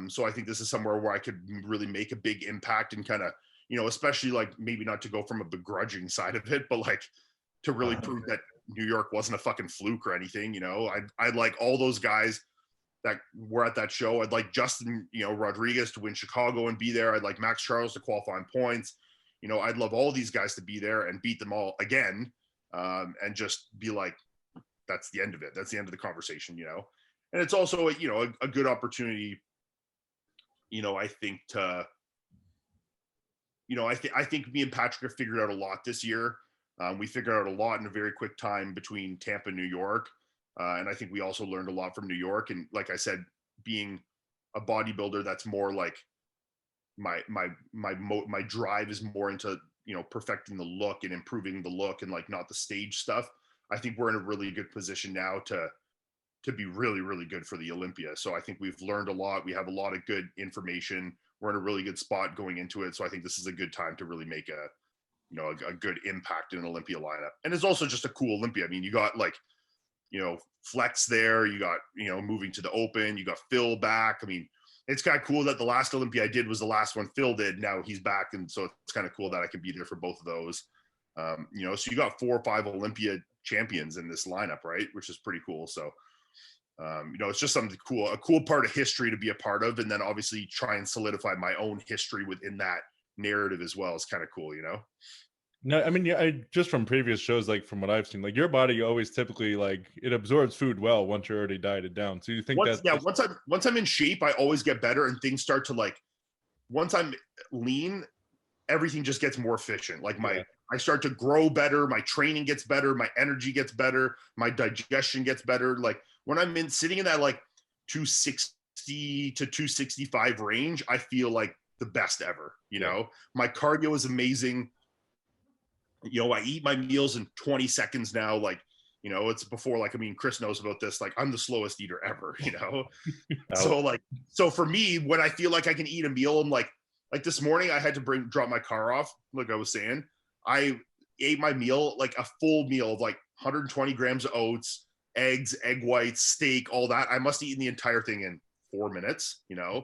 So I think this is somewhere where I could really make a big impact and kind of, you know, especially like maybe not to go from a begrudging side of it, but like to really prove that New York wasn't a fucking fluke or anything. You know, I'd like all those guys that were at that show. I'd like Justin, you know, Rodriguez to win Chicago and be there. I'd like Max Charles to qualify in points. You know, I'd love all these guys to be there and beat them all again. And just be like, that's the end of it. That's the end of the conversation, you know? And it's also, you know, a good opportunity, you know, I think to, you know, I think me and Patrick have figured out a lot this year. We figured out a lot in a very quick time between Tampa and New York. And I think we also learned a lot from New York. And like I said, being a bodybuilder, that's more like my drive is more into, you know, perfecting the look and improving the look and like not the stage stuff. I think we're in a really good position now to be really, really good for the Olympia. So I think we've learned a lot. We have a lot of good information. We're in a really good spot going into it. So I think this is a good time to really make a, you know, a good impact in an Olympia lineup. And it's also just a cool Olympia. I mean, you got like, you know, Flex there, you got, you know, moving to the open, you got Phil back. I mean, it's kind of cool that the last Olympia I did was the last one Phil did. Now he's back. And so it's kind of cool that I can be there for both of those. You know, so you got 4 or 5 Olympia champions in this lineup, right? Which is pretty cool. So, you know, it's just something cool, a cool part of history to be a part of. And then obviously try and solidify my own history within that narrative as well is kind of cool, you know? No, I mean, I just from previous shows, like from what I've seen, like your body always typically like it absorbs food well once you're already dieted down. So you think once I'm in shape, I always get better and things start to like, once I'm lean, everything just gets more efficient. Like I start to grow better. My training gets better. My energy gets better. My digestion gets better. Like when I'm sitting in that like 260 to 265 range, I feel like the best ever, you know, my cardio is amazing. You know, I eat my meals in 20 seconds now. Like, you know, it's before, like, I mean, Chris knows about this. Like, I'm the slowest eater ever, you know? So for me, when I feel like I can eat a meal, I'm like, Like this morning, I had to drop my car off. Like I was saying, I ate my meal, like a full meal of like 120 grams of oats, eggs, egg whites, steak, all that. I must have eaten the entire thing in 4 minutes, you know?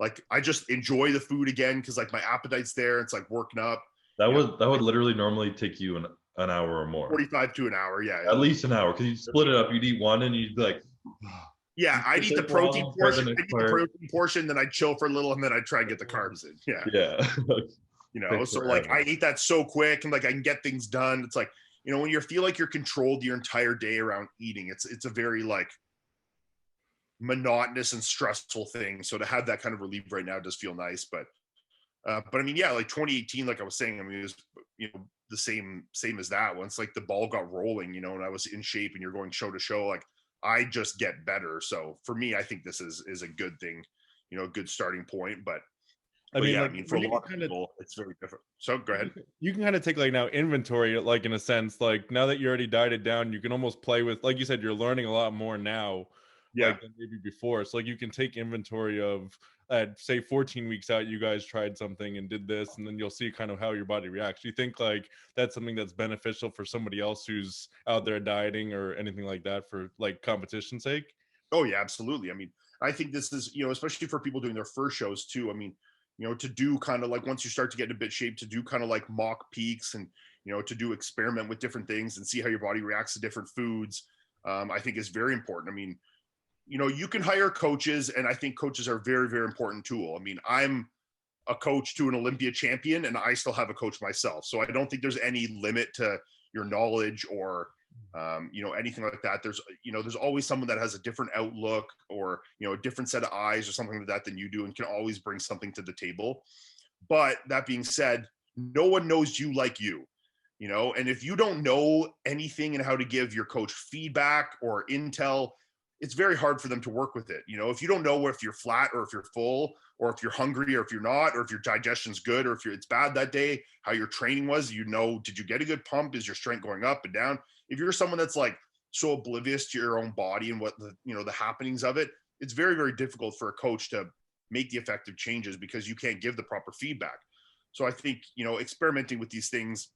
Like I just enjoy the food again because like my appetite's there. It's like working up. That would literally normally take you an hour or more. 45 to an hour, yeah. At least an hour, because you split it up. You'd eat one and you'd be like, yeah, I'd eat the protein portion, then I'd chill for a little, and then I'd try and get the carbs in. Yeah. You know, so like I eat that so quick and like I can get things done. It's like, you know, when you feel like you're controlled your entire day around eating, it's a very like monotonous and stressful thing. So to have that kind of relief right now does feel nice. But I mean, yeah, like 2018, like I was saying, I mean, it was, you know, the same as that. Once like the ball got rolling, you know, and I was in shape and you're going show to show, like I just get better. So for me, I think this is a good thing, you know, a good starting point. But I mean, yeah, like, I mean, for a lot of people, it's very different. So go ahead. You can kind of take like now inventory, like in a sense, like now that you already dieted down, you can almost play with, like you said, you're learning a lot more now, like than maybe before. So like you can take inventory of, say 14 weeks out, you guys tried something and did this, and then you'll see kind of how your body reacts. Do you think like that's something that's beneficial for somebody else who's out there dieting or anything like that for like competition's sake? Oh yeah, absolutely. I mean, I think this is, you know, especially for people doing their first shows too. I mean, you know, to do kind of like once you start to get in a bit shape, to do kind of like mock peaks and, you know, to do experiment with different things and see how your body reacts to different foods, I think is very important. I mean, you know, you can hire coaches, and I think coaches are a very, very important tool. I mean, I'm a coach to an Olympia champion, and I still have a coach myself. So I don't think there's any limit to your knowledge or, you know, anything like that. There's, you know, there's always someone that has a different outlook or, you know, a different set of eyes or something like that than you do, and can always bring something to the table. But that being said, no one knows you like you know, and if you don't know anything and how to give your coach feedback or intel, it's very hard for them to work with it. You know, if you don't know if you're flat or if you're full or if you're hungry or if you're not, or if your digestion's good or if it's bad that day, how your training was, you know, did you get a good pump? Is your strength going up and down? If you're someone that's like so oblivious to your own body and what the, you know, the happenings of it, it's very, very difficult for a coach to make the effective changes because you can't give the proper feedback. So I think, you know, experimenting with these things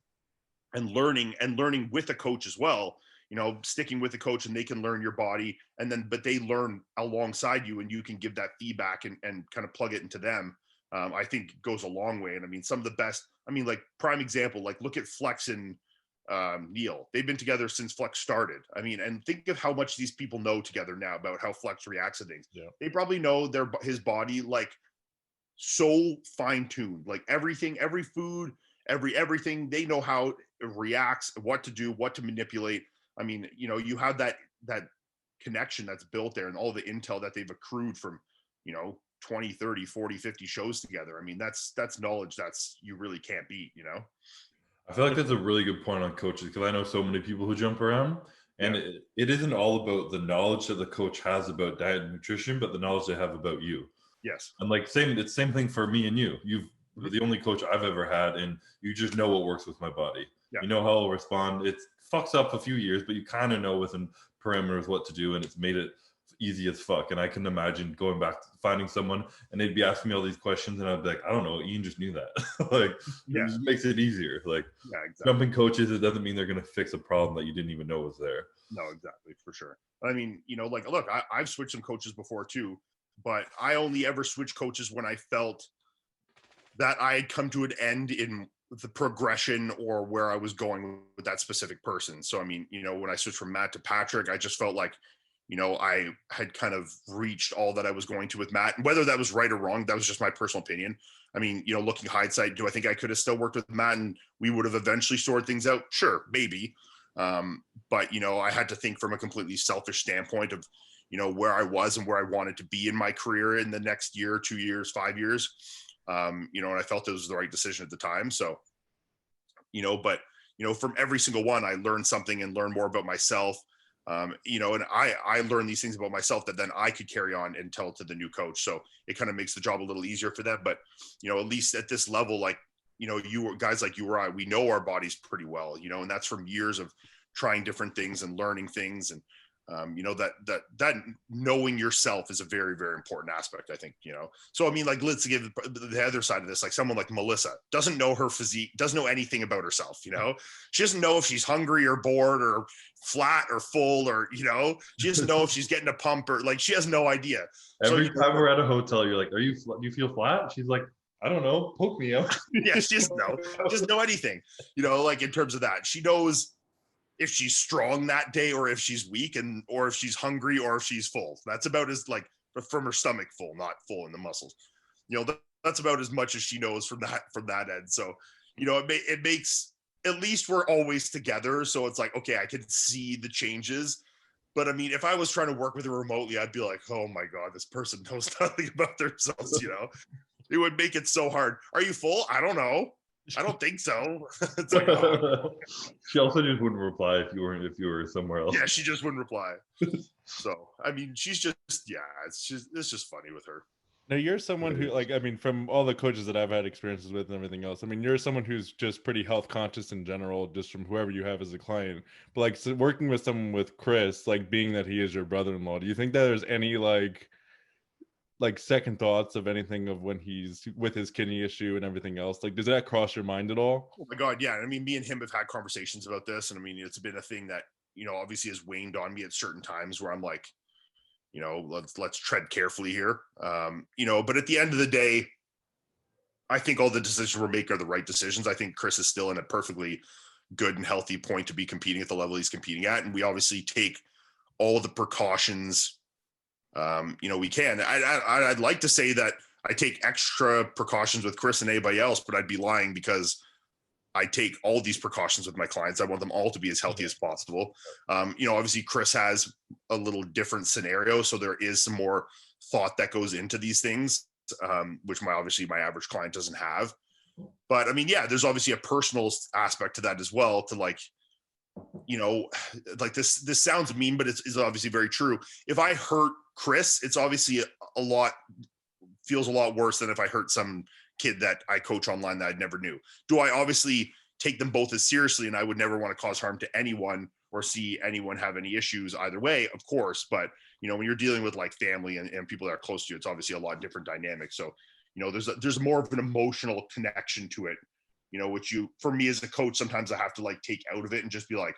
and learning with a coach as well, you know, sticking with the coach and they can learn your body and then, but they learn alongside you and you can give that feedback and kind of plug it into them. I think goes a long way. And I mean, some of the best, I mean, like prime example, like look at Flex and Neil. They've been together since Flex started. I mean, and think of how much these people know together now about how Flex reacts to things. Yeah. They probably know his body like so fine-tuned, like everything, every food, everything, they know how it reacts, what to do, what to manipulate. I mean, you know, you have that connection that's built there and all the intel that they've accrued from, you know, 20, 30, 40, 50 shows together. I mean, that's knowledge that's you really can't beat, you know? I feel like that's a really good point on coaches because I know so many people who jump around and it isn't all about the knowledge that the coach has about diet and nutrition, but the knowledge they have about you. Yes. And like it's the same thing for me and you. You're the only coach I've ever had, and you just know what works with my body. Yeah. You know how I'll respond. It fucks up a few years, but you kind of know within parameters what to do, and it's made it easy as fuck. And I can imagine going back to finding someone and they'd be asking me all these questions and I'd be like, I don't know, Iain just knew that. Like it just makes it easier. Like jumping coaches, it doesn't mean they're going to fix a problem that you didn't even know was there. No, exactly, for sure. I mean, you know, like look, I've switched some coaches before too, but I only ever switched coaches when I felt that I had come to an end in the progression or where I was going with that specific person. So, I mean, you know, when I switched from Matt to Patrick, I just felt like, you know, I had kind of reached all that I was going to with Matt. And whether that was right or wrong, that was just my personal opinion. I mean, you know, looking hindsight, do I think I could have still worked with Matt and we would have eventually sorted things out? Sure, maybe. But, you know, I had to think from a completely selfish standpoint of, you know, where I was and where I wanted to be in my career in the next year, 2 years, 5 years. You know, and I felt it was the right decision at the time. So, you know, but, you know, from every single one, I learned something and learned more about myself. You know, and I learned these things about myself that then I could carry on and tell to the new coach. So it kind of makes the job a little easier for them. But, you know, at least at this level, like, you know, you guys like you or I, we know our bodies pretty well, you know, and that's from years of trying different things and learning things. And, You know, that knowing yourself is a very, very important aspect, I think, you know. So, I mean, like, let's give the other side of this, like someone like Melissa doesn't know her physique, doesn't know anything about herself, you know. She doesn't know if she's hungry or bored or flat or full, or, you know, she doesn't know if she's getting a pump, or like, she has no idea. Every time we're at a hotel, you're like, do you feel flat? She's like, I don't know, poke me out. Yeah, she doesn't know anything, you know, like in terms of that. She knows if she's strong that day or if she's weak, and or if she's hungry or if she's full. That's about as, like, from her stomach full, not full in the muscles. You know, that's about as much as she knows from that end. So, you know, it makes, at least we're always together. So it's like, okay, I can see the changes. But I mean, if I was trying to work with her remotely, I'd be like, oh my God, this person knows nothing about themselves, you know? It would make it so hard. Are you full? I don't know. I don't think so. It's like, oh. She also just wouldn't reply if you were somewhere else. Yeah, she just wouldn't reply. So, I mean, she's just, yeah, it's just funny with her. Now, you're someone who, like, I mean, from all the coaches that I've had experiences with and everything else, I mean, you're someone who's just pretty health conscious in general, just from whoever you have as a client. But like, so working with someone with Chris, like being that he is your brother-in-law, do you think that there's any like second thoughts of anything of when he's with his kidney issue and everything else? Like, does that cross your mind at all? Oh my God, yeah. I mean, me and him have had conversations about this, and I mean, it's been a thing that, you know, obviously has waned on me at certain times where I'm like, you know, let's tread carefully here. You know, but at the end of the day, I think all the decisions we make are the right decisions. I think Chris is still in a perfectly good and healthy point to be competing at the level he's competing at, and we obviously take all the precautions you know, we can. I'd like to say that I take extra precautions with Chris and anybody else, but I'd be lying, because I take all these precautions with my clients. I want them all to be as healthy as possible. You know, obviously Chris has a little different scenario, so there is some more thought that goes into these things, which my average client doesn't have. But I mean, yeah, there's obviously a personal aspect to that as well, to like, you know, like this sounds mean, but it's obviously very true. If I hurt Chris, it's obviously feels a lot worse than if I hurt some kid that I coach online that I never knew. Do I obviously take them both as seriously, and I would never want to cause harm to anyone or see anyone have any issues either way, of course. But, you know, when you're dealing with like family and people that are close to you, it's obviously a lot different dynamic. So, you know, there's more of an emotional connection to it, you know, which for me as a coach, sometimes I have to like take out of it and just be like,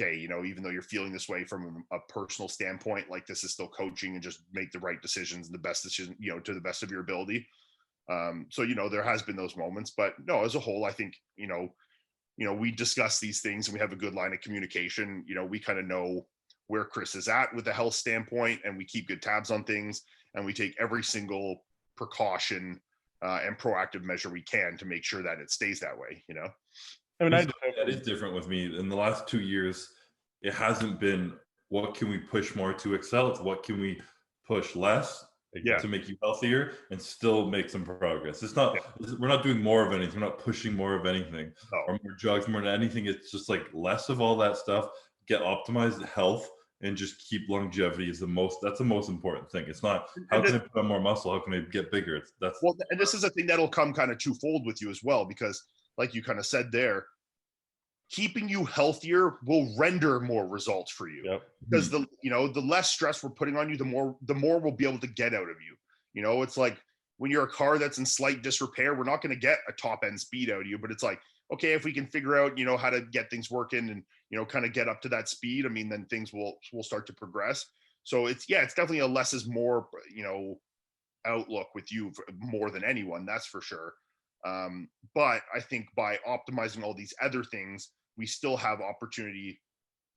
okay, you know, even though you're feeling this way from a personal standpoint, like this is still coaching, and just make the right decisions and the best decision, you know, to the best of your ability. So, you know, there has been those moments, but no, as a whole, I think, you know, we discuss these things and we have a good line of communication. You know, we kind of know where Chris is at with the health standpoint, and we keep good tabs on things, and we take every single precaution and proactive measure we can to make sure that it stays that way, you know? I mean, that is different with me. In the last 2 years, it hasn't been what can we push more to excel. It's what can we push less to make you healthier and still make some progress. It's not we're not doing more of anything. We're not pushing more of anything or more drugs, more than anything. It's just like less of all that stuff. Get optimized health and just keep longevity is that's the most important thing. It's not how can I put on more muscle, how can I get bigger? And this is a thing that'll come kind of twofold with you as well, because like you kind of said there, keeping you healthier will render more results for you, because the less stress we're putting on you, the more we'll be able to get out of you. You know, it's like when you're a car that's in slight disrepair, we're not going to get a top end speed out of you, but it's like, okay, if we can figure out, you know, how to get things working and, you know, kind of get up to that speed, I mean, then things will start to progress. So it's definitely a less is more, you know, outlook with you more than anyone, that's for sure. But I think by optimizing all these other things, we still have opportunity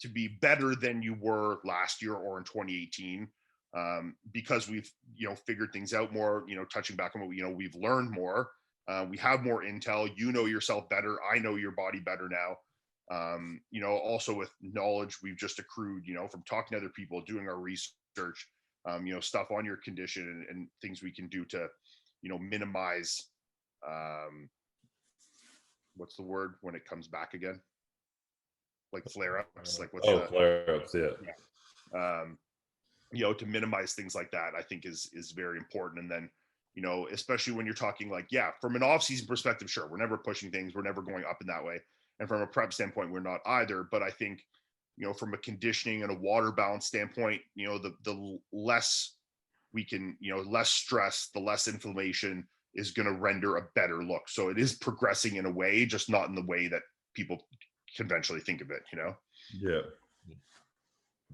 to be better than you were last year or in 2018, because we've, you know, figured things out more, you know, touching back on what we've learned more. We have more intel, you know yourself better. I know your body better now. You know, also with knowledge we've just accrued, you know, from talking to other people, doing our research, you know, stuff on your condition and things we can do to, you know, minimize, what's the word when it comes back again? Like flare-ups, like flare-ups, you know, to minimize things like that, I think is very important. And then, you know, especially when you're talking like, from an off-season perspective, sure, we're never pushing things, we're never going up in that way. And from a prep standpoint, we're not either. But I think from a conditioning and a water balance standpoint, the less we can, less stress, the less inflammation is going to render a better look. So it is progressing in a way, just not in the way that people conventionally think of it, Yeah.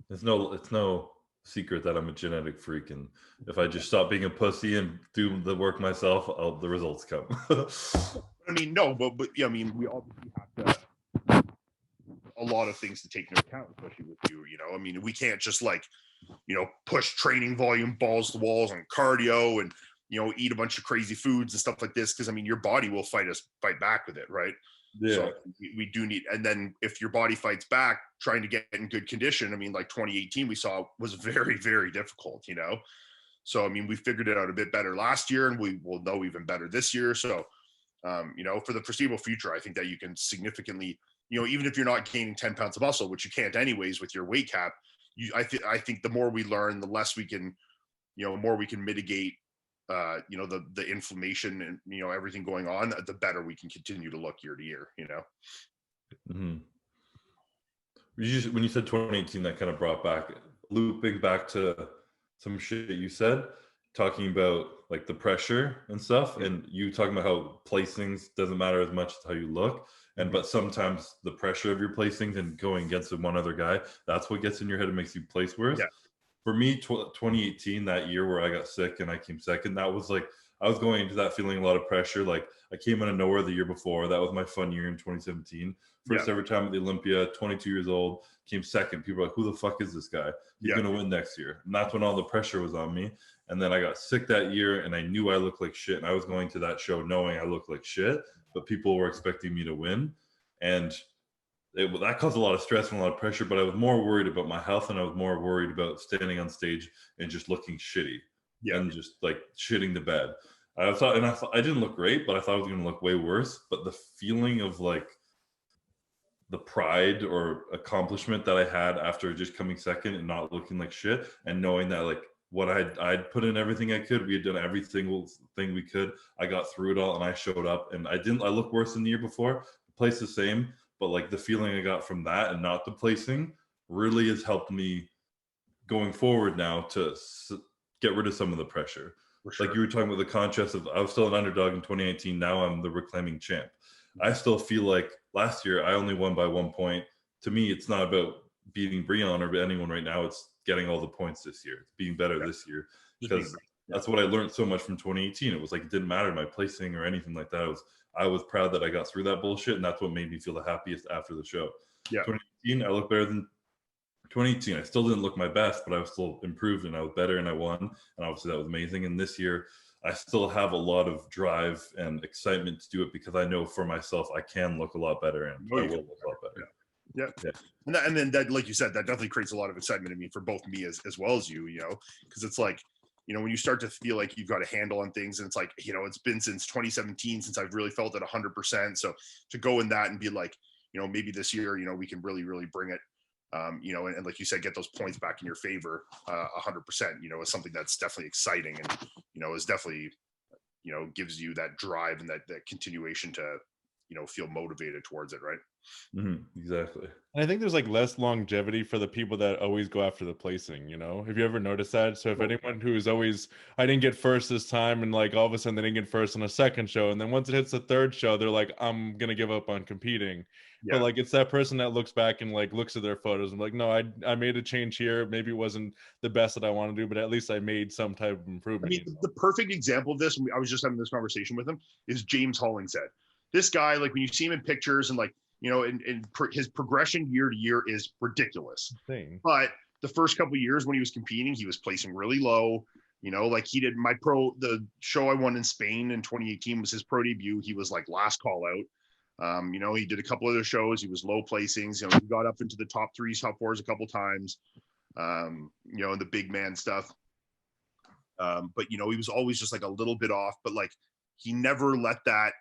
It's no secret that I'm a genetic freak, and if I just stop being a pussy and do the work myself, the results come. I mean, no, but yeah, I mean, we obviously have a lot of things to take into account, especially with you. I mean, we can't just push training volume balls to walls on cardio and eat a bunch of crazy foods and stuff like this, because I mean, your body will fight back with it, right? Yeah. So we do need, and then if your body fights back, trying to get in good condition, I mean, like 2018 we saw was very, very difficult, So I mean, we figured it out a bit better last year, and we will know even better this year. So for the foreseeable future, I think that you can significantly, even if you're not gaining 10 pounds of muscle, which you can't anyways with your weight cap, I think the more we learn, the less we can, more we can mitigate, the inflammation and, everything going on, the better we can continue to look year to year, Mm-hmm. When you said 2018, that kind of brought back, looping back to some shit you said, talking about like the pressure and stuff, and you talking about how placings doesn't matter as much as how you look, and but sometimes the pressure of your placings and going against one other guy, that's what gets in your head and makes you place worse. Yeah. For me, 2018, that year where I got sick and I came second, that was like, I was going into that feeling a lot of pressure. Like I came out of nowhere the year before. That was my fun year in 2017. First ever time at the Olympia, 22 years old, came second. People were like, who the fuck is this guy? He's going to win next year. And that's when all the pressure was on me. And then I got sick that year and I knew I looked like shit. And I was going to that show knowing I looked like shit, but people were expecting me to win. And that caused a lot of stress and a lot of pressure, but I was more worried about my health, and I was more worried about standing on stage and just looking shitty and just like shitting the bed. I thought I didn't look great, but I thought I was going to look way worse. But the feeling of like the pride or accomplishment that I had after just coming second and not looking like shit, and knowing that like what I'd put in everything I could, we had done every single thing we could. I got through it all, and I showed up, and I looked worse than the year before. The place the same. But like the feeling I got from that and not the placing really has helped me going forward now to get rid of some of the pressure. Sure. Like you were talking about the contrast of, I was still an underdog in 2018. Now I'm the reclaiming champ. I still feel like last year I only won by 1 point. To me, it's not about beating Breon or anyone right now. It's getting all the points this year. It's being better this year, because that's what I learned so much from 2018. It was like, it didn't matter my placing or anything like that. I was proud that I got through that bullshit, and that's what made me feel the happiest after the show. 2018, I looked better than 2018. I still didn't look my best, but I was still improved, and I was better, and I won, and obviously that was amazing. And this year, I still have a lot of drive and excitement to do it, because I know for myself I can look a lot better, and I will look a lot better. Yeah. And then that, like you said, that definitely creates a lot of excitement. I mean, for both me as well as you, because it's like, when you start to feel like you've got a handle on things, and it's like, it's been since 2017 since I've really felt it 100%. So to go in that and be like, maybe this year, we can really, really bring it, and like you said, get those points back in your favor 100%, is something that's definitely exciting, and, is definitely, gives you that drive and that continuation to, feel motivated towards it. Right. Mm-hmm, exactly. And I think there's like less longevity for the people that always go after the placing, Have you ever noticed that? So if anyone who's always, I didn't get first this time, and like all of a sudden they didn't get first on a second show, and then once it hits the third show, they're like, I'm gonna give up on competing. But like, it's that person that looks back and like looks at their photos and like, no, I made a change here. Maybe it wasn't the best that I want to do, but at least I made some type of improvement. I mean, the perfect example of this, I was just having this conversation with him, is James Hollingshead. This guy, like when you see him in pictures and like, his progression year to year is ridiculous. But the first couple of years when he was competing, he was placing really low. Like he did the show I won in Spain in 2018 was his pro debut. He was like last call out. He did a couple other shows. He was low placings. He got up into the top 3s, top 4s a couple times. And the big man stuff. But he was always just like a little bit off. But like he never let that.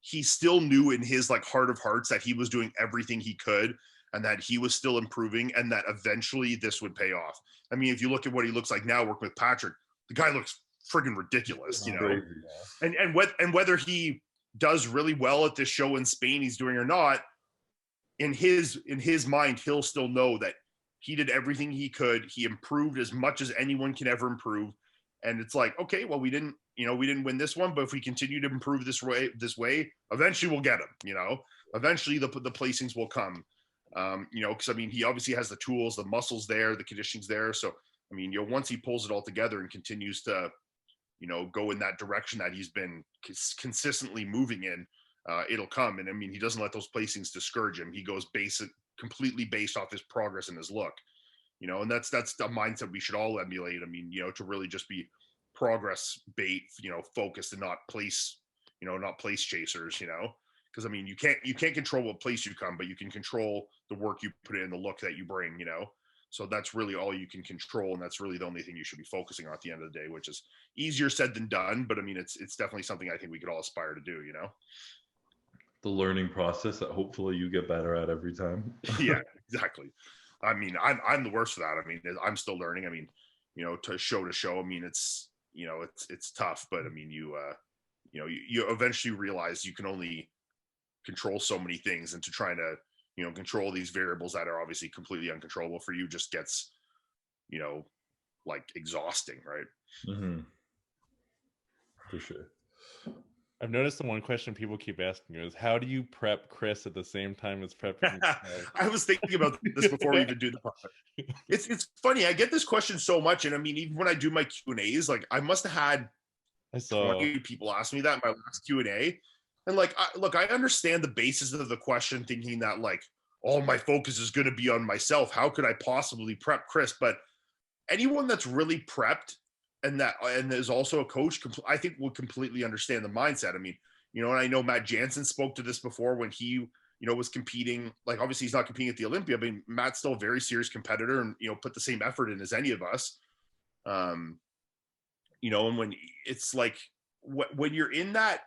He still knew in his like heart of hearts that he was doing everything he could, and that he was still improving, and that eventually this would pay off. I mean, if you look at what he looks like now working with Patrick, the guy looks friggin' ridiculous, Crazy, and whether he does really well at this show in Spain he's doing or not, in his mind, he'll still know that he did everything he could. He improved as much as anyone can ever improve. And it's like, okay, well, we didn't win this one, but if we continue to improve this way, eventually we'll get him, eventually the placings will come. Because I mean, he obviously has the tools, the muscles there, the conditioning's there. So, I mean, once he pulls it all together and continues to, go in that direction that he's been consistently moving in, it'll come. And I mean, he doesn't let those placings discourage him. He goes completely based off his progress and his look, and that's the mindset we should all emulate. I mean, to really just be progress focused and not place chasers, because I mean, you can't control what place you come, but you can control the work you put in, the look that you bring, so that's really all you can control. And that's really the only thing you should be focusing on at the end of the day, which is easier said than done. But I mean, it's definitely something I think we could all aspire to do, The learning process that hopefully you get better at every time. Yeah, exactly. I mean, I'm the worst for that. I mean, I'm still learning. I mean, to show, I mean, it's, it's tough, but I mean, you eventually realize you can only control so many things, and to try to, control these variables that are obviously completely uncontrollable for you just gets, like exhausting, right? Mm-hmm. For sure. I've noticed the one question people keep asking is, how do you prep Chris at the same time as prepping? I was thinking about this before we even do the podcast. It's funny. I get this question so much. And I mean, even when I do my Q&As, like I must have had 20 people ask me that in my last Q&A. And like, I understand the basis of the question, thinking that like all my focus is going to be on myself. How could I possibly prep Chris? But anyone that's really prepped and is also a coach, I think would completely understand the mindset. I mean, and I know Matt Jansen spoke to this before when he, was competing. Like, obviously he's not competing at the Olympia, but Matt's still a very serious competitor and, put the same effort in as any of us. And when it's like, when you're in that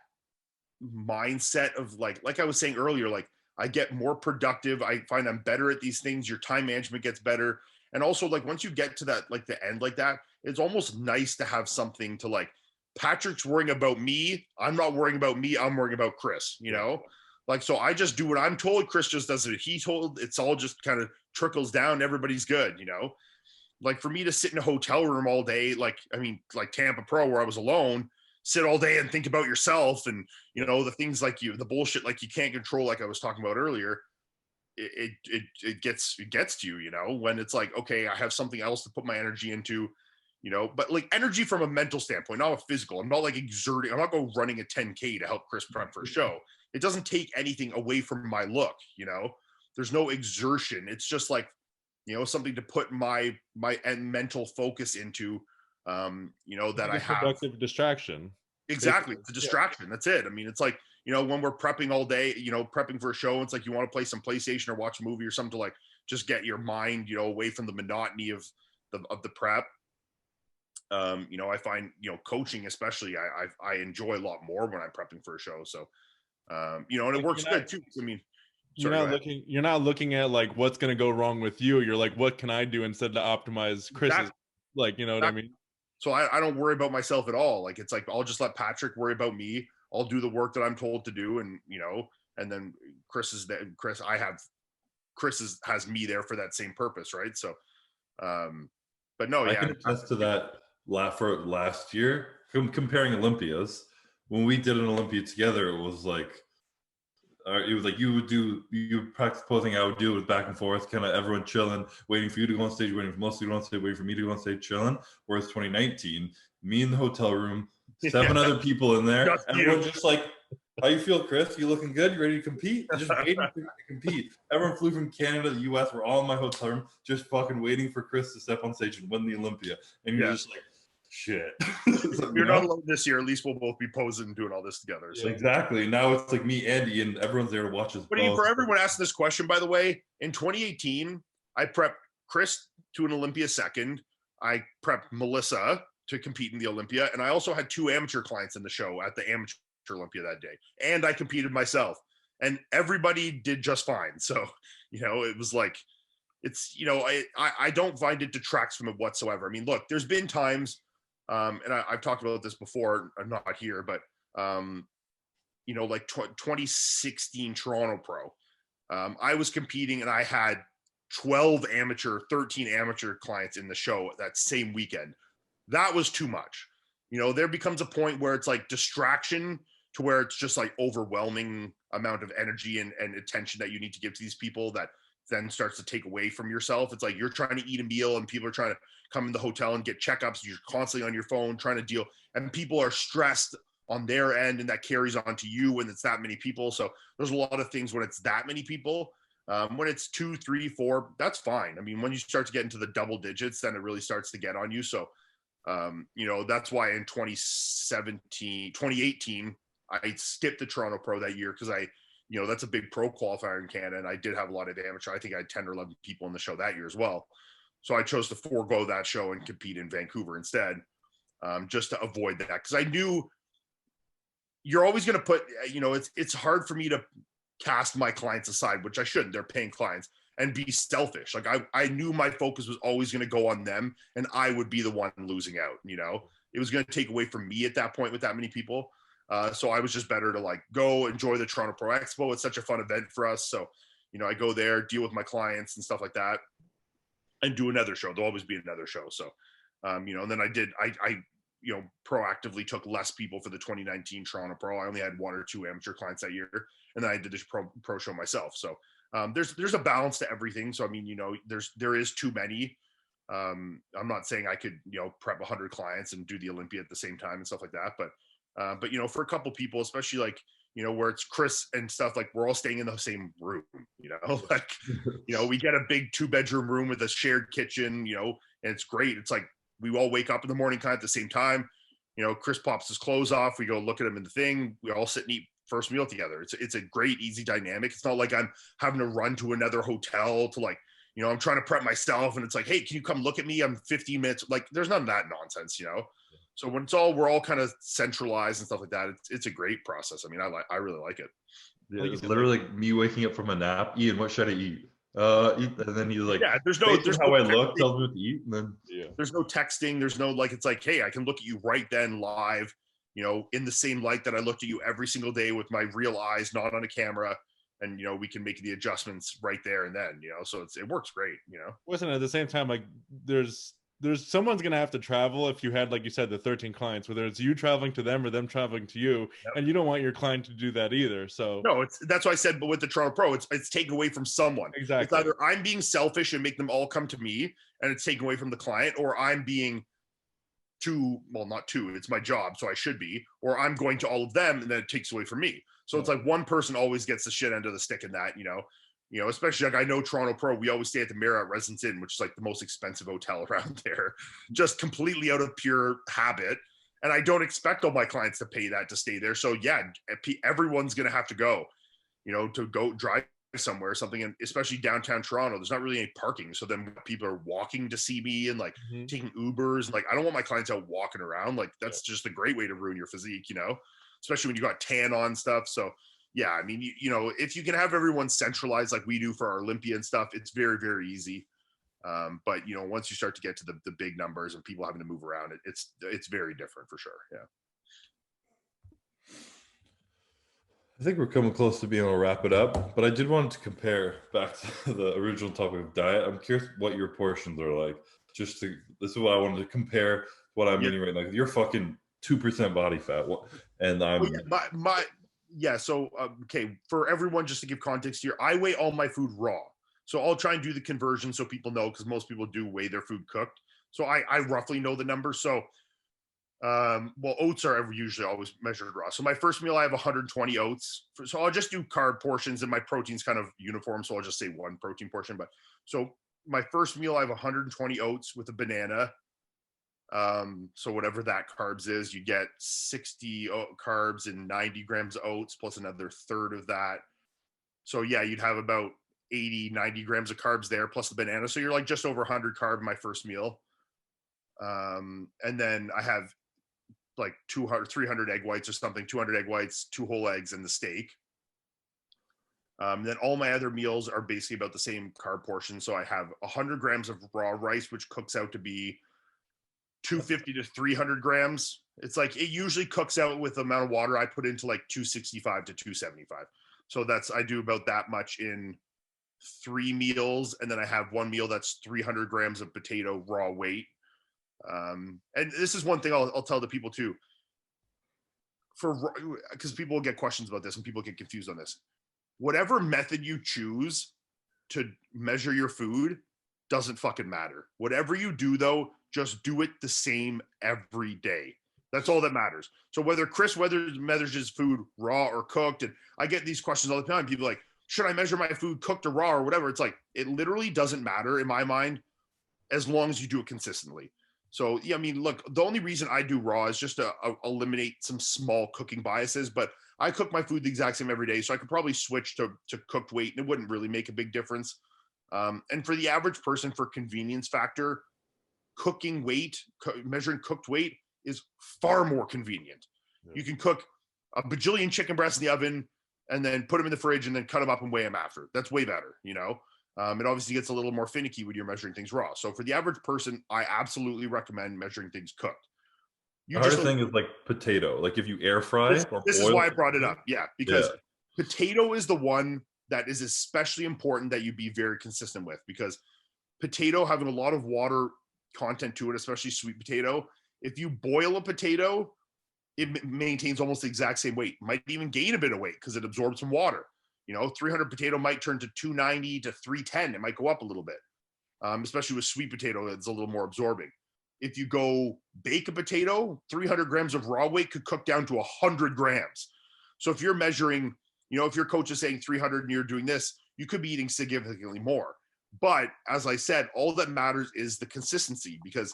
mindset of like I was saying earlier, like I get more productive. I find I'm better at these things. Your time management gets better. And also, like, once you get to that, like the end like that, it's almost nice to have something to like, Patrick's worrying about me. I'm not worrying about me. I'm worrying about Chris, like, so I just do what I'm told. Chris just does it. It's all just kind of trickles down. Everybody's good, like for me to sit in a hotel room all day, like, I mean, like Tampa Pro where I was alone, sit all day and think about yourself and, the things like the bullshit, like you can't control, like I was talking about earlier. It gets to you, when it's like, okay, I have something else to put my energy into, but like energy from a mental standpoint, not a physical. I'm not like exerting. I'm not going running a 10K to help Chris prep for a show. It doesn't take anything away from my look, there's no exertion. It's just like, something to put my mental focus into, that I have. Productive distraction. Exactly. It's a distraction. Yeah. That's it. I mean, it's like, when we're prepping all day, prepping for a show, it's like you want to play some PlayStation or watch a movie or something to like just get your mind, away from the monotony of the prep. I find, coaching especially, I enjoy a lot more when I'm prepping for a show. So, and it works good too. I mean, you're not looking at like what's going to go wrong with you. You're like, what can I do instead to optimize Chris's, like, what I mean? So I don't worry about myself at all. Like, it's like, I'll just let Patrick worry about me. I'll do the work that I'm told to do. And, and then Chris has me there for that same purpose. Right. So, but no, I can attest to that for last year, comparing Olympias. When we did an Olympia together, it was like you would practice posing, I would do it back and forth, kind of everyone chilling, waiting for you to go on stage, waiting for most of you to go on stage, waiting for me to go on stage, chilling. Whereas 2019, me in the hotel room, 7 other people in there, everyone just like, how you feel, Chris? You looking good? You ready to compete? Just waiting for you to compete. Everyone flew from Canada to the US. We're all in my hotel room, just fucking waiting for Chris to step on stage and win the Olympia. And you're just like, shit. You're not alone this year. At least we'll both be posing and doing all this together. So. Exactly. Now it's like me, Andy, and everyone's there to watch us. But for everyone asking this question, by the way, in 2018, I prepped Chris to an Olympia second. I prepped Melissa to compete in the Olympia. And I also had 2 amateur clients in the show at the amateur Olympia that day. And I competed myself. And everybody did just fine. So, it was like, it's, I don't find it detracts from it whatsoever. I mean, look, there's been times, and I've talked about this before, I'm not here, but, like 2016 Toronto Pro, I was competing and I had 13 amateur clients in the show that same weekend. That was too much. There becomes a point where it's like distraction to where it's just like overwhelming amount of energy and attention that you need to give to these people that then starts to take away from yourself. It's like you're trying to eat a meal and people are trying to come in the hotel and get checkups. You're constantly on your phone trying to deal, and people are stressed on their end, and that carries on to you when it's that many people. So there's a lot of things when it's that many people. When it's 2, 3, 4, that's fine. I mean, when you start to get into the double digits, then it really starts to get on you. So, that's why in 2018, I skipped the Toronto Pro that year because that's a big pro qualifier in Canada, and I did have a lot of amateur. I think I had 10 or 11 people in the show that year as well. So I chose to forego that show and compete in Vancouver instead, just to avoid that. Because I knew you're always going to put, it's hard for me to cast my clients aside, which I shouldn't. They're paying clients, and be selfish. Like I knew my focus was always going to go on them, and I would be the one losing out. It was going to take away from me at that point with that many people. So I was just better to like go enjoy the Toronto Pro Expo. It's such a fun event for us. So, I go there, deal with my clients and stuff like that, and do another show. There'll always be another show. So, and then I proactively took less people for the 2019 Toronto Pro. I only had 1 or 2 amateur clients that year, and then I did this pro show myself. So there's a balance to everything. So I mean, there is too many. I'm not saying I could prep 100 clients and do the Olympia at the same time and stuff like that, but for a couple people, especially like where it's Chris and stuff, like we're all staying in the same room, like we get a big 2-bedroom room with a shared kitchen, and it's great. It's like we all wake up in the morning kind of at the same time. Chris pops his clothes off. We go look at him in the thing. We all sit and eat first meal together. It's a great, easy dynamic. It's not like I'm having to run to another hotel to like, I'm trying to prep myself and it's like, hey, can you come look at me? I'm 15 minutes. Like there's none of that nonsense, So when we're all kind of centralized and stuff like that, it's a great process. I mean, I really like it. Yeah, it's literally like me waking up from a nap. Ian, what should I eat? Eat, and then he's like, there's how no I look tells me what to eat, and then there's no texting. There's no like, it's like, hey, I can look at you right then live, in the same light that I looked at you every single day with my real eyes, not on a camera, and we can make the adjustments right there and then, so it works great. Wasn't at the same time like there's someone's gonna have to travel if you had, like you said, the 13 clients, whether it's you traveling to them or them traveling to you, and you don't want your client to do that either. So no, that's why I said, but with the Toronto Pro, it's taken away from someone. Exactly. It's either I'm being selfish and make them all come to me, and it's taken away from the client, or I'm being it's my job, so I should be, or I'm going to all of them, and then it takes away from me. So it's like one person always gets the shit end of the stick in that, especially like I know Toronto Pro, we always stay at the Marriott Residence Inn, which is like the most expensive hotel around there, just completely out of pure habit. And I don't expect all my clients to pay that to stay there. So yeah, everyone's going to have to go, to go drive somewhere or something. And especially downtown Toronto, there's not really any parking. So then people are walking to see me and like taking Ubers. And like, I don't want my clients out walking around. Like that's just a great way to ruin your physique, especially when you got tan on stuff. So yeah, I mean, if you can have everyone centralized like we do for our Olympia and stuff, it's very, very easy. But once you start to get to the big numbers and people having to move around, it's very different for sure. Yeah. I think we're coming close to being able to wrap it up, but I did want to compare back to the original topic of diet. I'm curious what your portions are like. This is what I wanted to compare what I'm eating right now. You're fucking 2% body fat, and I'm So okay, for everyone, just to give context here, I weigh all my food raw. So I'll try and do the conversion so people know, because most people do weigh their food cooked. So I roughly know the numbers. So oats are usually always measured raw. So my first meal, I have 120 oats. So I'll just do carb portions, and my protein's kind of uniform. So I'll just say one protein portion. But so my first meal, I have 120 oats with a banana. So whatever that carbs is, you get 60 carbs and 90 grams of oats plus another third of that. So yeah, you'd have about 80, 90 grams of carbs there plus the banana. So you're like just over 100 carb in my first meal. And then I have like 300 egg whites or something, 200 egg whites, 2 whole eggs, and the steak. Then all my other meals are basically about the same carb portion. So I have 100 grams of raw rice, which cooks out to be 250 to 300 grams. It's like, it usually cooks out with the amount of water I put into like 265 to 275. So I do about that much in 3 meals. And then I have one meal that's 300 grams of potato raw weight. And this is one thing I'll tell the people too, because people will get questions about this and people get confused on this. Whatever method you choose to measure your food doesn't fucking matter. Whatever you do though, just do it the same every day. That's all that matters. So whether Chris measures his food raw or cooked, and I get these questions all the time. People are like, should I measure my food cooked or raw or whatever? It's like, it literally doesn't matter in my mind as long as you do it consistently. So yeah, I mean, look, the only reason I do raw is just to eliminate some small cooking biases, but I cook my food the exact same every day. So I could probably switch to cooked weight and it wouldn't really make a big difference. And for the average person, for convenience factor, cooking weight, measuring cooked weight is far more convenient. Yeah. You can cook a bajillion chicken breasts in the oven and then put them in the fridge and then cut them up and weigh them after. That's way better, you know? It obviously gets a little more finicky when you're measuring things raw. So for the average person, I absolutely recommend measuring things cooked. The hardest thing is like potato. Like if you air fry. This is why I brought it up. Yeah, because potato is the one that is especially important that you be very consistent with, because potato having a lot of water content to it, especially sweet potato. If you boil a potato, it maintains almost the exact same weight. Might even gain a bit of weight because it absorbs some water. You know, 300 potato might turn to 290 to 310. It might go up a little bit, especially with sweet potato. It's a little more absorbing. If you go bake a potato, 300 grams of raw weight could cook down to 100 grams. So if you're measuring, you know, if your coach is saying 300 and you're doing this, you could be eating significantly more. But as I said, all that matters is the consistency, because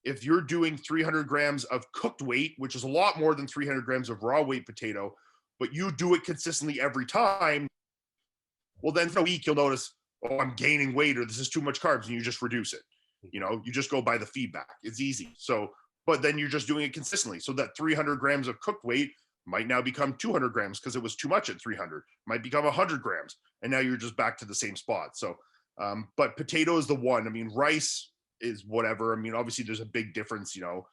if you're doing 300 grams of cooked weight, which is a lot more than 300 grams of raw weight potato, but you do it consistently every time, well, then for a week, you'll notice, oh, I'm gaining weight, or this is too much carbs, and you just reduce it. You know, you just go by the feedback. It's easy. So, but then you're just doing it consistently. So that 300 grams of cooked weight might now become 200 grams because it was too much at 300, might become 100 grams. And now you're just back to the same spot. So, but potato is the one. I mean, rice is whatever. I mean, obviously there's a big difference, you know,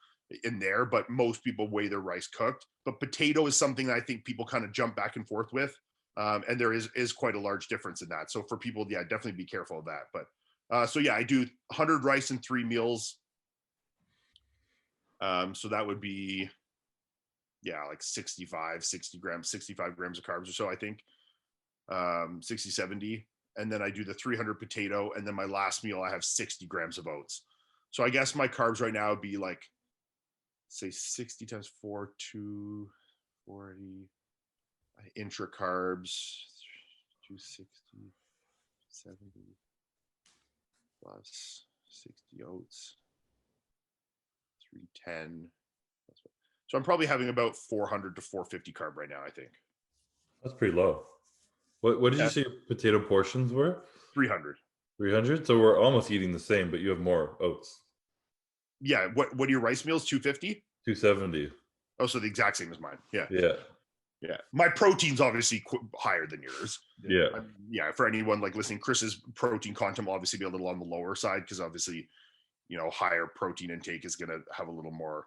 in there, but most people weigh their rice cooked. But potato is something that I think people kind of jump back and forth with. And there is quite a large difference in that. So for people, yeah, definitely be careful of that. But so yeah, I do 100 rice in 3 meals. So that would be, yeah, like 60 grams, 65 grams of carbs or so, I think, 60, 70. And then I do the 300 potato. And then my last meal, I have 60 grams of oats. So I guess my carbs right now would be like, say 60 times 4, 240, intra carbs, 260, 70. Plus 60 oats, 310. So I'm probably having about 400 to 450 carb right now, I think. That's pretty low. What did you say your potato portions were? 300. 300? So we're almost eating the same, but you have more oats. Yeah. What are your rice meals? 250? 270. Oh, so the exact same as mine. Yeah. Yeah. Yeah. My protein's obviously higher than yours. Yeah. Yeah. For anyone like listening, Chris's protein content will obviously be a little on the lower side because obviously, you know, higher protein intake is going to have a little more,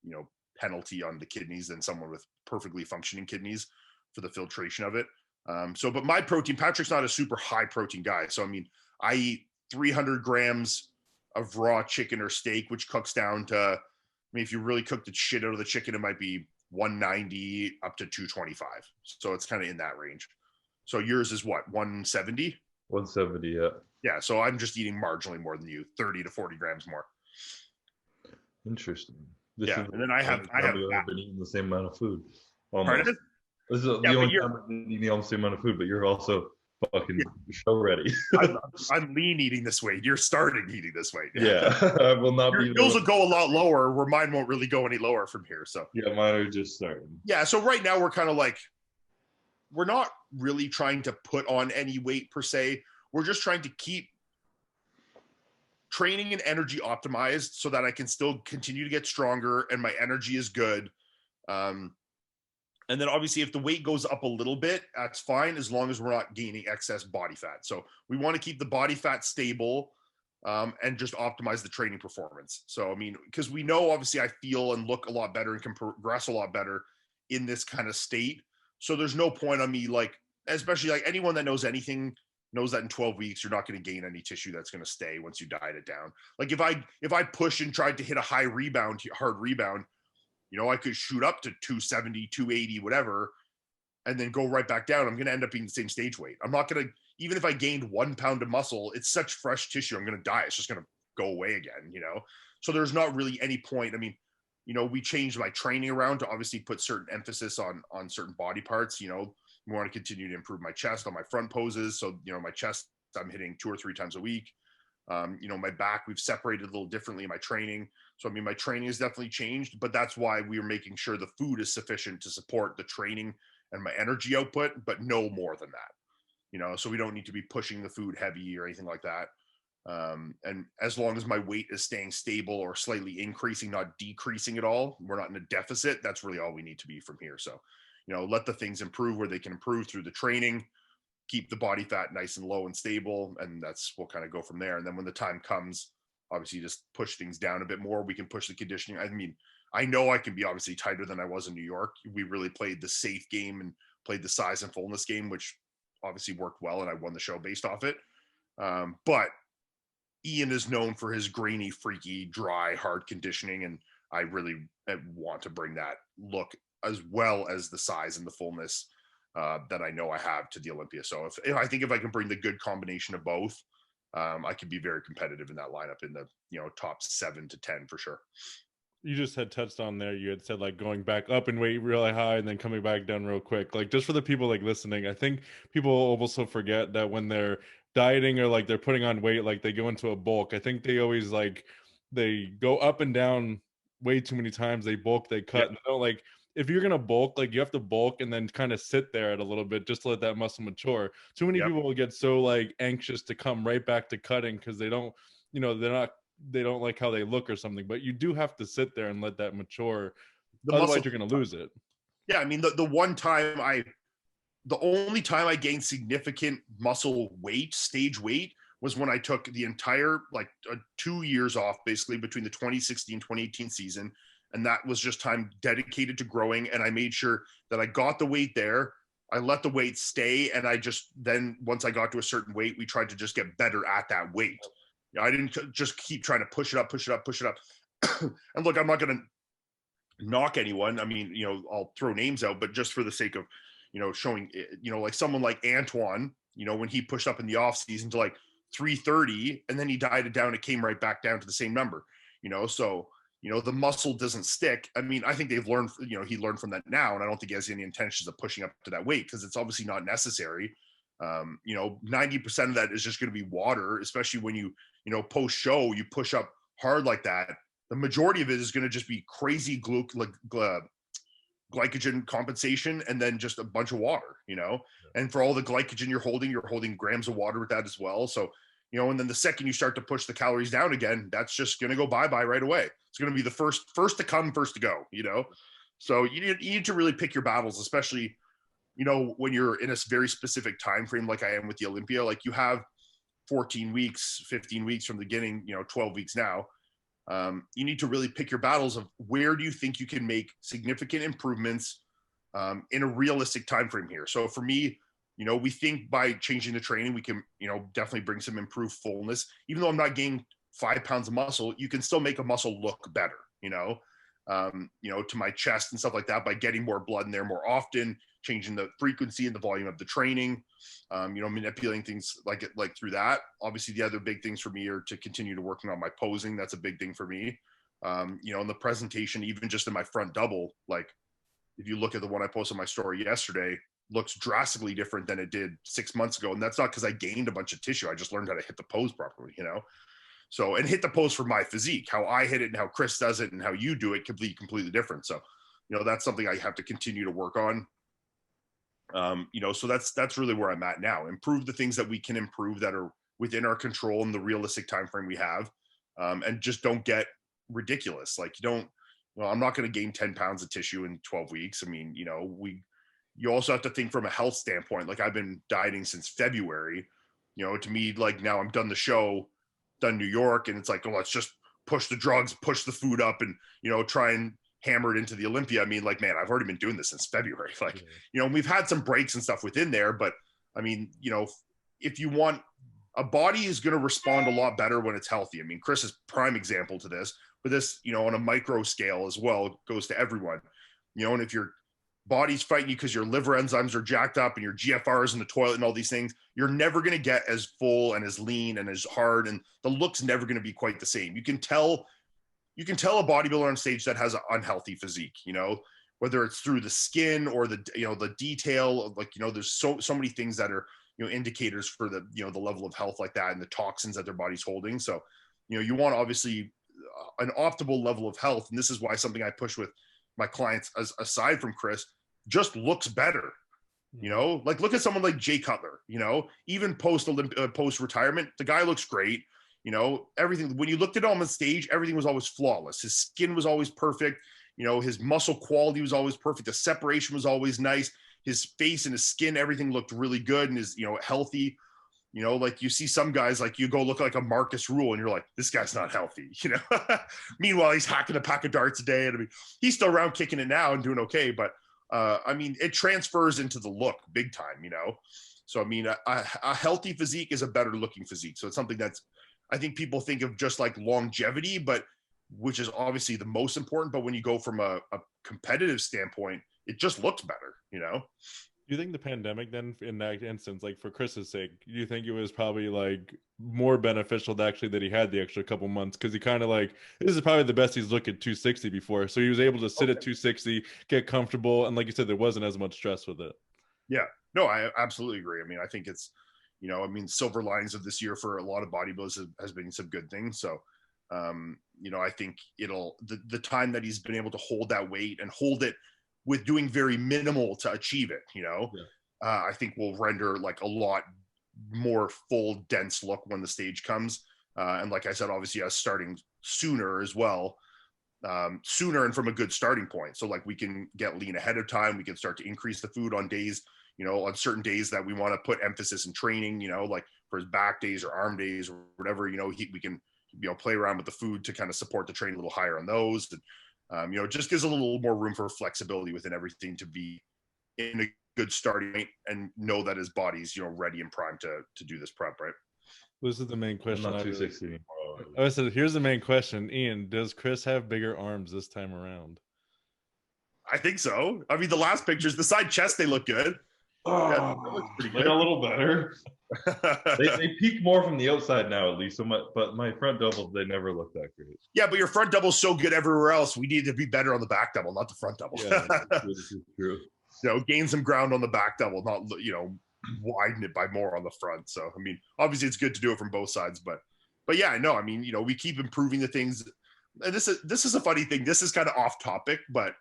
you know, penalty on the kidneys than someone with perfectly functioning kidneys for the filtration of it. But my protein, Patrick's not a super high protein guy. So, I mean, I eat 300 grams of raw chicken or steak, which cooks down to, I mean, if you really cook the shit out of the chicken, it might be 190 up to 225. So it's kind of in that range. So yours is what, 170? 170, yeah. Yeah, so I'm just eating marginally more than you, 30 to 40 grams more. Interesting. And then I have been eating the same amount of food. Pardon? This is the only time I've been eating almost the same amount of food, but you're also fucking show ready. I'm lean eating this weight. You're starting eating this weight. Yeah, I will not be. Yours will go a lot lower, where mine won't really go any lower from here. So yeah, mine are just starting. Yeah, so right now we're kind of like, we're not really trying to put on any weight per se. We're just trying to keep training and energy optimized so that I can still continue to get stronger and my energy is good. And then obviously if the weight goes up a little bit, that's fine, as long as we're not gaining excess body fat. So we want to keep the body fat stable and just optimize the training performance. So, I mean, because we know obviously I feel and look a lot better and can progress a lot better in this kind of state. So there's no point on me like especially like anyone that knows anything knows that in 12 weeks, you're not going to gain any tissue that's going to stay once you diet it down. Like if I push and tried to hit a hard rebound, I could shoot up to 270, 280, whatever, and then go right back down. I'm going to end up being the same stage weight. I'm not going to, even if I gained 1 pound of muscle, it's such fresh tissue. I'm going to die. It's just going to go away again, So there's not really any point. I mean, we changed my training around to obviously put certain emphasis on certain body parts. We want to continue to improve my chest on my front poses. So, my chest, I'm hitting 2 or 3 times a week. My back, we've separated a little differently in my training. So, I mean, my training has definitely changed, but that's why we are making sure the food is sufficient to support the training and my energy output, but no more than that, so we don't need to be pushing the food heavy or anything like that. And as long as my weight is staying stable or slightly increasing, not decreasing at all, we're not in a deficit. That's really all we need to be from here. So, let the things improve where they can improve through the training, keep the body fat nice and low and stable. And we'll kind of go from there. And then when the time comes, obviously just push things down a bit more. We can push the conditioning. I mean, I know I can be obviously tighter than I was in New York. We really played the safe game and played the size and fullness game, which obviously worked well. And I won the show based off it. But Iain is known for his grainy, freaky, dry, hard conditioning. And I really want to bring that look as well as the size and the fullness that I know I have to the Olympia. So if I think if I can bring the good combination of both, I could be very competitive in that lineup in the, top 7 to 10 for sure. You just had touched on there. You had said like going back up in weight really high and then coming back down real quick. Like just for the people like listening, I think people also forget that when they're dieting or like they're putting on weight, like they go into a bulk. I think they always they go up and down way too many times. They bulk, they cut. Yeah. And like if you're gonna bulk, like you have to bulk and then kind of sit there at a little bit just to let that muscle mature. Too many people will get so like anxious to come right back to cutting because they don't, they don't like how they look or something, but you do have to sit there and let that mature. Otherwise you're going to lose it. Yeah. I mean, the only time I gained significant muscle weight, stage weight, was when I took the entire 2 years off basically between the 2016, 2018 season. And that was just time dedicated to growing. And I made sure that I got the weight there. I let the weight stay. And then once I got to a certain weight, we tried to just get better at that weight. I didn't just keep trying to push it up. And look, I'm not going to knock anyone. I mean, I'll throw names out, but just for the sake of, showing, like someone like Antoine, when he pushed up in the off season to 330 and then he dieted down, it came right back down to the same number, so, the muscle doesn't stick. I mean, I think they've learned, he learned from that now. And I don't think he has any intentions of pushing up to that weight because it's obviously not necessary. 90% of that is just going to be water, especially when you post show, you push up hard like that. The majority of it is going to just be crazy glycogen compensation and then just a bunch of water, and for all the glycogen you're holding grams of water with that as well. So, and then the second you start to push the calories down again, that's just going to go bye-bye right away. It's going to be the first to come, first to go, So you need to really pick your battles, especially, when you're in a very specific time frame like I am with the Olympia. Like you have 14 weeks, 15 weeks from the beginning, 12 weeks now. You need to really pick your battles of where do you think you can make significant improvements in a realistic time frame here. So for me, we think by changing the training, we can, definitely bring some improved fullness. Even though I'm not gaining 5 pounds of muscle, you can still make a muscle look better, to my chest and stuff like that by getting more blood in there more often, changing the frequency and the volume of the training, manipulating things like through that. Obviously, the other big things for me are to continue to working on my posing. That's a big thing for me. In the presentation, even just in my front double, like if you look at the one I posted on my story yesterday, looks drastically different than it did 6 months ago. And that's not because I gained a bunch of tissue. I just learned how to hit the pose properly, So, and hit the pose for my physique. How I hit it and how Chris does it and how you do it can be completely different. So, that's something I have to continue to work on. So that's really where I'm at now. Improve the things that we can improve that are within our control in the realistic time frame we have, and just don't get ridiculous. Like I'm not going to gain 10 pounds of tissue in 12 weeks. I mean, you also have to think from a health standpoint. Like I've been dieting since February. To me, like now I'm done the show, done New York, and it's like, oh, let's just push the drugs, push the food up, and try and hammered into the Olympia, I mean, like, man, I've already been doing this since February. Like, you know, we've had some breaks and stuff within there, but I mean, you know, if you want, a body is going to respond a lot better when it's healthy. I mean, Chris is prime example to this, but this, you know, on a micro scale as well, goes to everyone, you know, and if your body's fighting you because your liver enzymes are jacked up and your GFR is in the toilet and all these things, you're never going to get as full and as lean and as hard, and the look's never going to be quite the same. You can tell a bodybuilder on stage that has an unhealthy physique, you know, whether it's through the skin or the, you know, the detail, like, you know, there's so many things that are, you know, indicators for the, you know, the level of health like that and the toxins that their body's holding. So, you know, you want obviously an optimal level of health. And this is why something I push with my clients, aside from Chris, just looks better. You know, like look at someone like Jay Cutler, you know, even post retirement, the guy looks great. You know, everything, when you looked at him on stage, everything was always flawless. His skin was always perfect. You know, his muscle quality was always perfect. The separation was always nice. His face and his skin, everything looked really good and is, you know, healthy. You know, like you see some guys, like you go look like a Marcus Rule and you're like, this guy's not healthy, you know. Meanwhile, he's hacking a pack of darts a day. And I mean, he's still around kicking it now and doing okay. But I mean, it transfers into the look big time, you know. So, I mean, a healthy physique is a better looking physique. So it's something that's, I think people think of just like longevity, but which is obviously the most important. But when you go from a competitive standpoint, it just looks better, you know? Do you think the pandemic then, in that instance, like for Chris's sake, do you think it was probably like more beneficial that he had the extra couple months? Because he kind of like, this is probably the best he's looked at 260 before. So he was able to sit at 260, get comfortable. And like you said, there wasn't as much stress with it. Yeah, no, I absolutely agree. I mean, I think it's, you know, I mean, silver linings of this year for a lot of bodybuilders has been some good things. So, you know, I think the time that he's been able to hold that weight and hold it with doing very minimal to achieve it, you know, I think will render like a lot more full, dense look when the stage comes. And like I said, obviously us starting sooner as well, sooner and from a good starting point. So like we can get lean ahead of time. We can start to increase the food on days, you know, on certain days that we want to put emphasis in training, you know, like for his back days or arm days or whatever, you know, we can, you know, play around with the food to kind of support the training a little higher on those. And, you know, it just gives a little more room for flexibility within everything to be in a good starting point and know that his body's, you know, ready and primed to do this prep, right? This is the main question. I'm not 260 anymore. I said, here's the main question. Ian, does Chris have bigger arms this time around? I think so. I mean, the last pictures, the side chest, they look good. Oh, yeah, that looks pretty good. Like a little better. they peak more from the outside now, at least. But my front doubles, they never look that great. Yeah, but your front double's so good everywhere else. We need to be better on the back double, not the front double. Yeah, this is true. You know, gain some ground on the back double, not, you know, widen it by more on the front. So, I mean, obviously it's good to do it from both sides, but yeah, I know. I mean, you know, we keep improving the things. And this is a funny thing. This is kind of off topic, but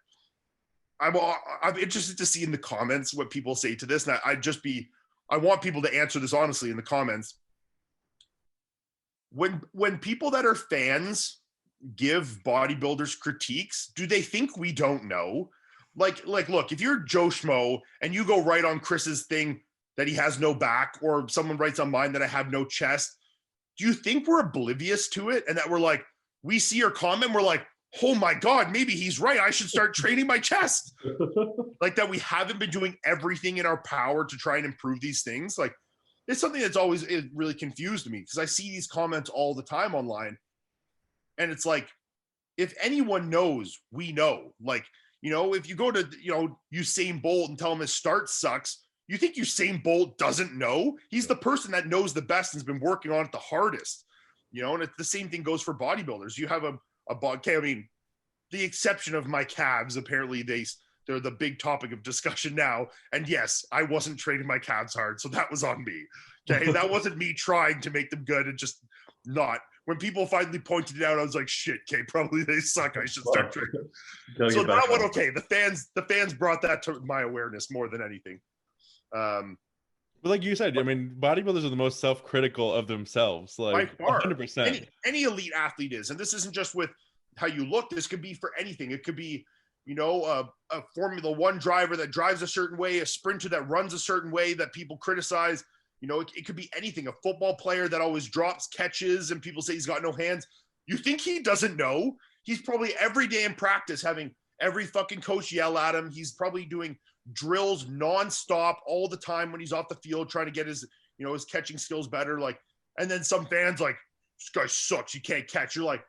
I'm interested to see in the comments what people say to this. And I want people to answer this honestly in the comments. When people that are fans give bodybuilders critiques, do they think we don't know? Like, look, if you're Joe Schmo and you go right on Chris's thing that he has no back, or someone writes on mine that I have no chest, do you think we're oblivious to it? And that we're like, we see your comment, we're like, oh my God, maybe he's right. I should start training my chest. Like that we haven't been doing everything in our power to try and improve these things. Like it's something that's always really confused me because I see these comments all the time online. And it's like, if anyone knows, we know. Like, you know, if you go to, you know, Usain Bolt and tell him his start sucks, you think Usain Bolt doesn't know? He's the person that knows the best and has been working on it the hardest. You know, and the same thing goes for bodybuilders. You have okay, I mean, the exception of my calves, apparently they're the big topic of discussion now. And yes, I wasn't training my calves hard, so that was on me. Okay, that wasn't me trying to make them good and just not. When people finally pointed it out, I was like, shit, okay, probably they suck. I should start training. So that one, okay, the fans brought that to my awareness more than anything. But like you said, I mean, bodybuilders are the most self-critical of themselves. Like by far, 100%. Any elite athlete is, and this isn't just with how you look. This could be for anything. It could be, you know, a Formula One driver that drives a certain way, a sprinter that runs a certain way that people criticize. You know, it could be anything. A football player that always drops catches and people say he's got no hands. You think he doesn't know? He's probably every day in practice having Every fucking coach yell at him. He's probably doing drills nonstop all the time when he's off the field, trying to get his, his catching skills better. Like, and then some fans like, this guy sucks. You can't catch. You're like,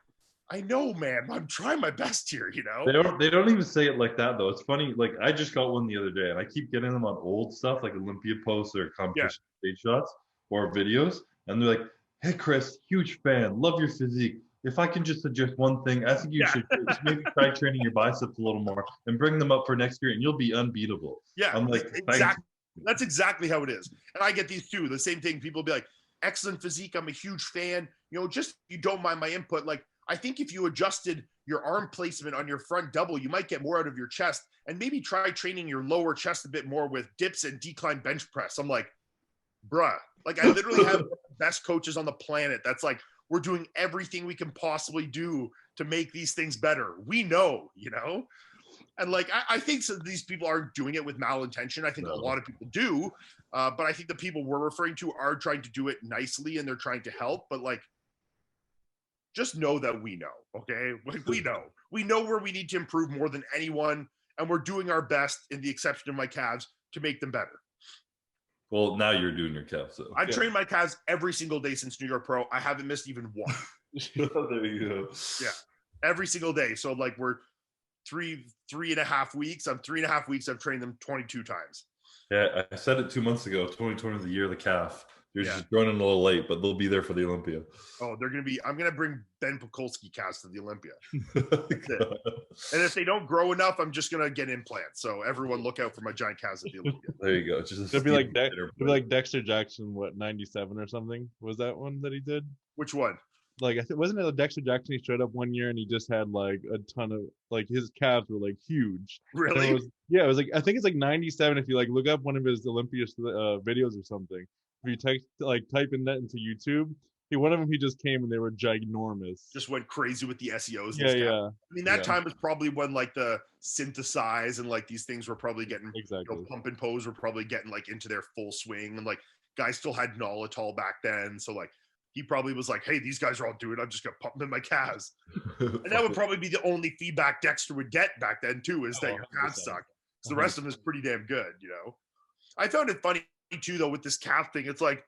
I know, man. I'm trying my best here, They don't even say it like that, though. It's funny. Like, I just got one the other day, and I keep getting them on old stuff, like Olympia posts or competition stage shots or videos. And they're like, hey, Chris, huge fan. Love your physique. If I can just suggest one thing, I think you should just maybe try training your biceps a little more and bring them up for next year, and you'll be unbeatable. Yeah, I'm like, exactly. That's exactly how it is. And I get these too. The same thing. People be like, excellent physique. I'm a huge fan. Just you don't mind my input. Like, I think if you adjusted your arm placement on your front double, you might get more out of your chest, and maybe try training your lower chest a bit more with dips and decline bench press. I'm like, bruh, like I literally have the best coaches on the planet. That's like, we're doing everything we can possibly do to make these things better. We know, and like, I think these people aren't doing it with malintention. I think a lot of people do, but I think the people we're referring to are trying to do it nicely and they're trying to help. But like, just know that we know, okay? Like we know where we need to improve more than anyone, and we're doing our best, in the exception of my calves, to make them better. Well, now you're doing your calves. So. I've trained my calves every single day since New York Pro. I haven't missed even one. There you go. Yeah, every single day. So like we're 3.5 weeks. I'm 3.5 weeks. I've trained them 22 times. Yeah, I said it 2 months ago. 2020 is the year of the calf. You're just running a little late, but they'll be there for the Olympia. Oh, I'm going to bring Ben Pekulski calves to the Olympia. That's it. And if they don't grow enough, I'm just going to get implants. So everyone look out for my giant calves at the Olympia. There you go. It'll be like Dexter Jackson, 97 or something? Was that one that he did? Which one? Like, wasn't it Dexter Jackson? He showed up one year and he just had like a ton of, like, his calves were like huge. Really? It was like, I think it's like 97 if you like look up one of his Olympia videos or something. If you type in that into YouTube, one of them, he just came and they were ginormous. Just went crazy with the SEOs. Yeah. I mean, that time was probably when like the synthesize and like these things were probably getting, pump and pose were probably getting like into their full swing, and like guys still had Nolotol back then. So like he probably was like, hey, these guys are all doing it. I'm just going to pump them in my calves. And that would probably be the only feedback Dexter would get back then too, is that your calves suck. So the rest of them is pretty damn good, I found it funny too, though, with this calf thing. It's like,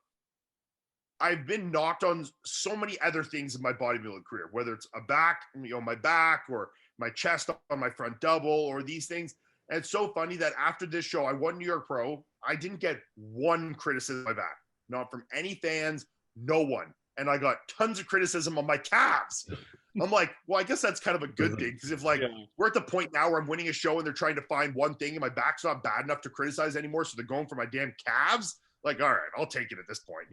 I've been knocked on so many other things in my bodybuilding career, whether it's my back or my chest on my front double or these things. And it's so funny that after this show, I won New York Pro. I didn't get one criticism on my back, not from any fans, no one. And I got tons of criticism on my calves. I'm like, well, I guess that's kind of a good thing, because if we're at the point now where I'm winning a show and they're trying to find one thing and my back's not bad enough to criticize anymore, so they're going for my damn calves. Like, all right, I'll take it at this point.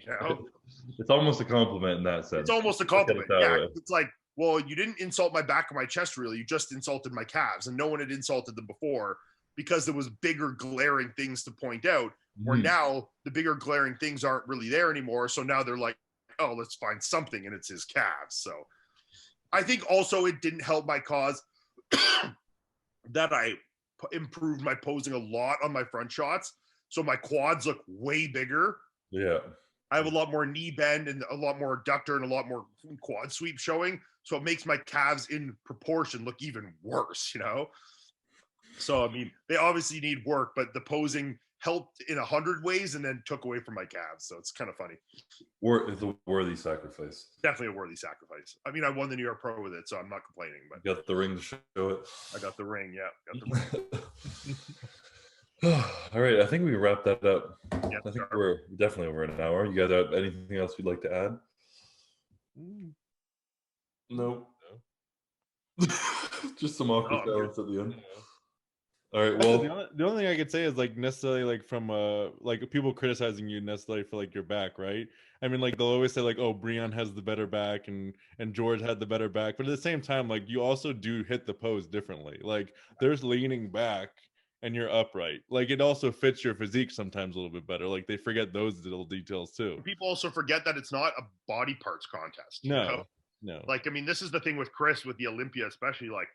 It's almost a compliment in that sense. It's almost a compliment. Yeah, it's like, well, you didn't insult my back or my chest, really. You just insulted my calves, and no one had insulted them before because there was bigger glaring things to point out. Where now the bigger glaring things aren't really there anymore. So now they're like, oh, let's find something, and it's his calves. So I think also it didn't help my cause that I improved my posing a lot on my front shots. So my quads look way bigger. Yeah. I have a lot more knee bend and a lot more adductor and a lot more quad sweep showing. So it makes my calves in proportion look even worse, So, I mean, they obviously need work, but the posing helped in 100 ways and then took away from my calves. So it's kind of funny. It's a worthy sacrifice. Definitely a worthy sacrifice. I mean, I won the New York Pro with it, so I'm not complaining. But you got the ring to show it. I got the ring. Yeah, got the ring. All right, I think we wrapped that up. Yeah, I think we're definitely over an hour. You guys have anything else you'd like to add? No. Just some awkward silence at the end. All right. Well, the only thing I could say is like necessarily like from like people criticizing you necessarily for like your back, right? I mean, like they'll always say like, oh, Breon has the better back and George had the better back, but at the same time, like you also do hit the pose differently. Like there's leaning back and you're upright. Like it also fits your physique sometimes a little bit better. Like they forget those little details too. People also forget that it's not a body parts contest. No. Like, I mean, this is the thing with Chris, with the Olympia, especially, like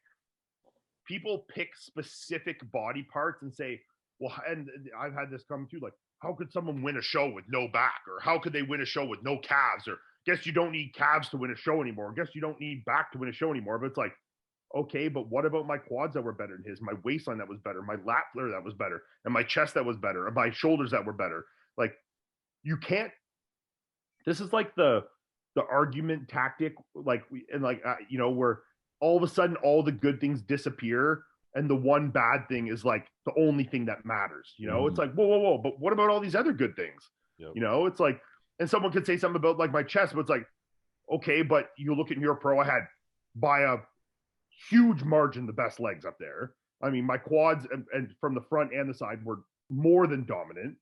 people pick specific body parts and say, well, and I've had this come too, like, how could someone win a show with no back? Or how could they win a show with no calves? Or guess you don't need calves to win a show anymore. Guess you don't need back to win a show anymore. But it's like, Okay, but what about my quads that were better than his, my waistline that was better, my lat flare that was better, and my chest that was better, and my shoulders that were better? Like, you can't. This is like the argument tactic, like where all of a sudden all the good things disappear and the one bad thing is like the only thing that matters. It's like, whoa, but what about all these other good things? Yep. It's like, and someone could say something about like my chest, but it's like, okay, but you look at Neuro Pro, I had by a huge margin the best legs up there. I mean, my quads and from the front and the side were more than dominant.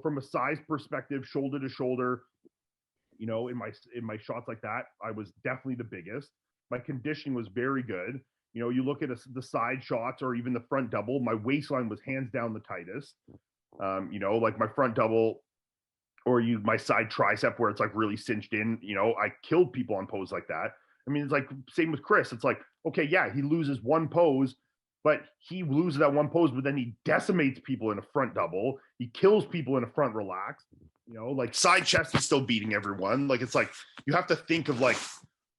From a size perspective, shoulder to shoulder, in my shots like that, I was definitely the biggest. My conditioning was very good. You look at the side shots or even the front double, my waistline was hands down the tightest. Like my front double or my side tricep where it's like really cinched in, I killed people on pose like that. I mean, it's like same with Chris. It's like, okay, yeah, he loses one pose, but he loses that one pose, but then he decimates people in a front double. He kills people in a front relax. Like side chest, he's still beating everyone. Like, it's like, you have to think of like,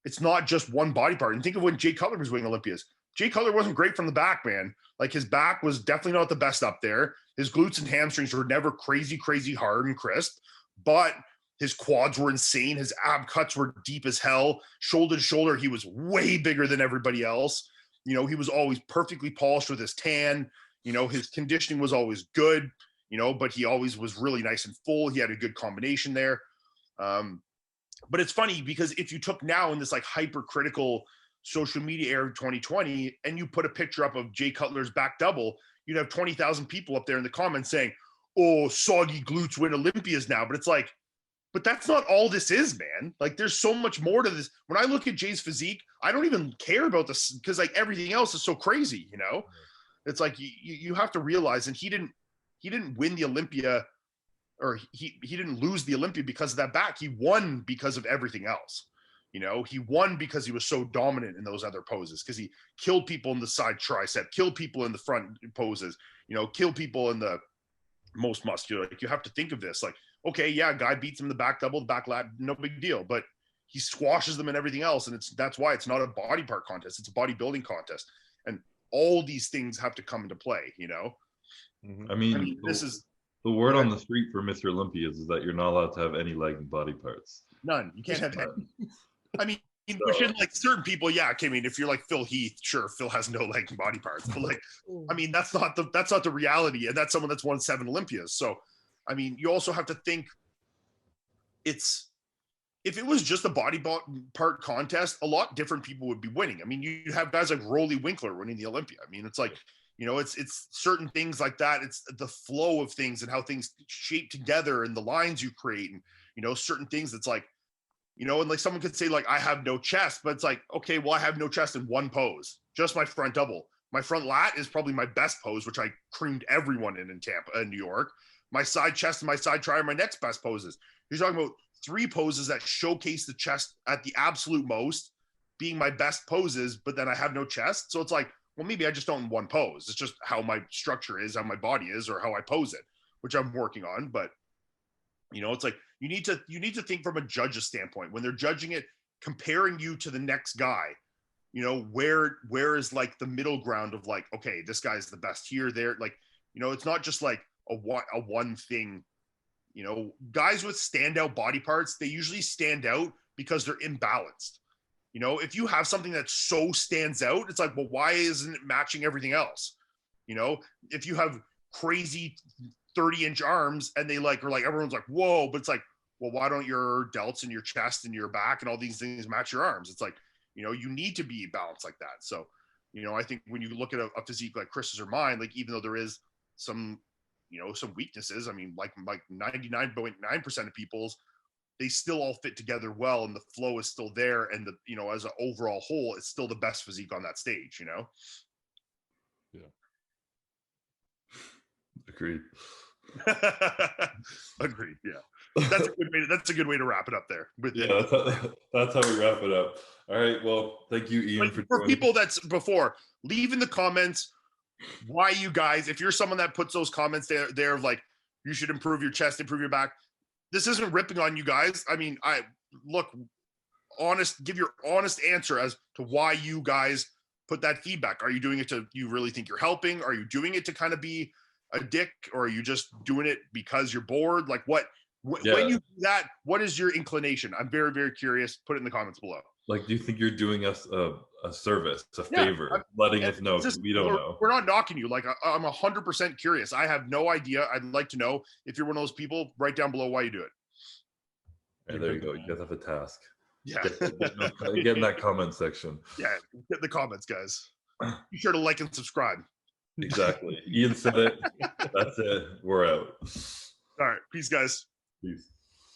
it's not just one body part. And think of when Jay Cutler was winning Olympias. Jay Cutler wasn't great from the back, man. Like, his back was definitely not the best up there. His glutes and hamstrings were never crazy hard and crisp, but his quads were insane. His ab cuts were deep as hell. Shoulder to shoulder, he was way bigger than everybody else. He was always perfectly polished with his tan. His conditioning was always good, but he always was really nice and full. He had a good combination there. But it's funny because if you took now in this like hypercritical social media era of 2020 and you put a picture up of Jay Cutler's back double, you'd have 20,000 people up there in the comments saying, oh, soggy glutes win Olympias now. But it's like, but that's not all this is, man. Like, there's so much more to this. When I look at Jay's physique, I don't even care about this because like everything else is so crazy, It's like you have to realize, and he didn't win the Olympia, or he didn't lose the Olympia because of that back. He won because of everything else. He won because he was so dominant in those other poses, because he killed people in the side tricep, killed people in the front poses, killed people in the most muscular. Like, you have to think of this like, okay, yeah, guy beats him in the back double, the back lat, no big deal, but he squashes them and everything else. And that's why it's not a body part contest. It's a bodybuilding contest. And all these things have to come into play, I mean, this is the word on the street for Mr. Olympia is that you're not allowed to have any leg and body parts. None. You can't have any. I mean, which like certain people, yeah. I mean, if you're like Phil Heath, sure, Phil has no leg and body parts, but like, I mean, that's not the reality, and that's someone that's won 7 Olympias. So, I mean, you also have to think, if it was just a body part contest, a lot different people would be winning. I mean, you have guys like Rolly Winkler winning the Olympia. I mean, it's like, it's certain things like that. It's the flow of things and how things shape together and the lines you create, and certain things that's like, and like someone could say like, I have no chest, but it's like, okay, well, I have no chest in one pose, just my front double. My front lat is probably my best pose, which I creamed everyone in Tampa and New York. My side chest and my side tri are my next best poses. You're talking about 3 poses that showcase the chest at the absolute most being my best poses, but then I have no chest. So it's like, well, maybe I just don't in one pose. It's just how my structure is, how my body is, or how I pose it, which I'm working on. But it's like, you need to think from a judge's standpoint when they're judging it, comparing you to the next guy. Where is like the middle ground of like, okay, this guy's the best here, there. Like, it's not just like a one thing. Guys with standout body parts, they usually stand out because they're imbalanced. If you have something that so stands out, it's like, well, why isn't it matching everything else? If you have crazy 30-inch arms and they like, or like everyone's like, whoa, but it's like, well, why don't your delts and your chest and your back and all these things match your arms? It's like, you need to be balanced like that. So, I think when you look at a physique like Chris's or mine, like, even though there is some weaknesses, I mean, like 99.9% of people's, they still all fit together well and the flow is still there. And as an overall whole, it's still the best physique on that stage, Yeah. Agreed. Agreed. Yeah. That's a good way to wrap it up there. That's how we wrap it up. All right. Well, thank you, Iain, for people that's before, leave in the comments why you guys, if you're someone that puts those comments there of like, you should improve your chest, improve your back. This isn't ripping on you guys. I mean, give your honest answer as to why you guys put that feedback. Are you doing it to, you really think you're helping? Are you doing it to kind of be a dick, or are you just doing it because you're bored? Like when you do that, what is your inclination? I'm very, very curious. Put it in the comments below. Like, do you think you're doing us a service, a favor, letting us know? We don't know. We're not knocking you. Like, I'm 100% curious. I have no idea. I'd like to know if you're one of those people. Write down below why you do it. And there you go. You guys have a task. Yeah. Get in that comment section. Yeah. Get in the comments, guys. Be sure to like and subscribe. Exactly. Iain said it. That's it. We're out. All right. Peace, guys. Peace.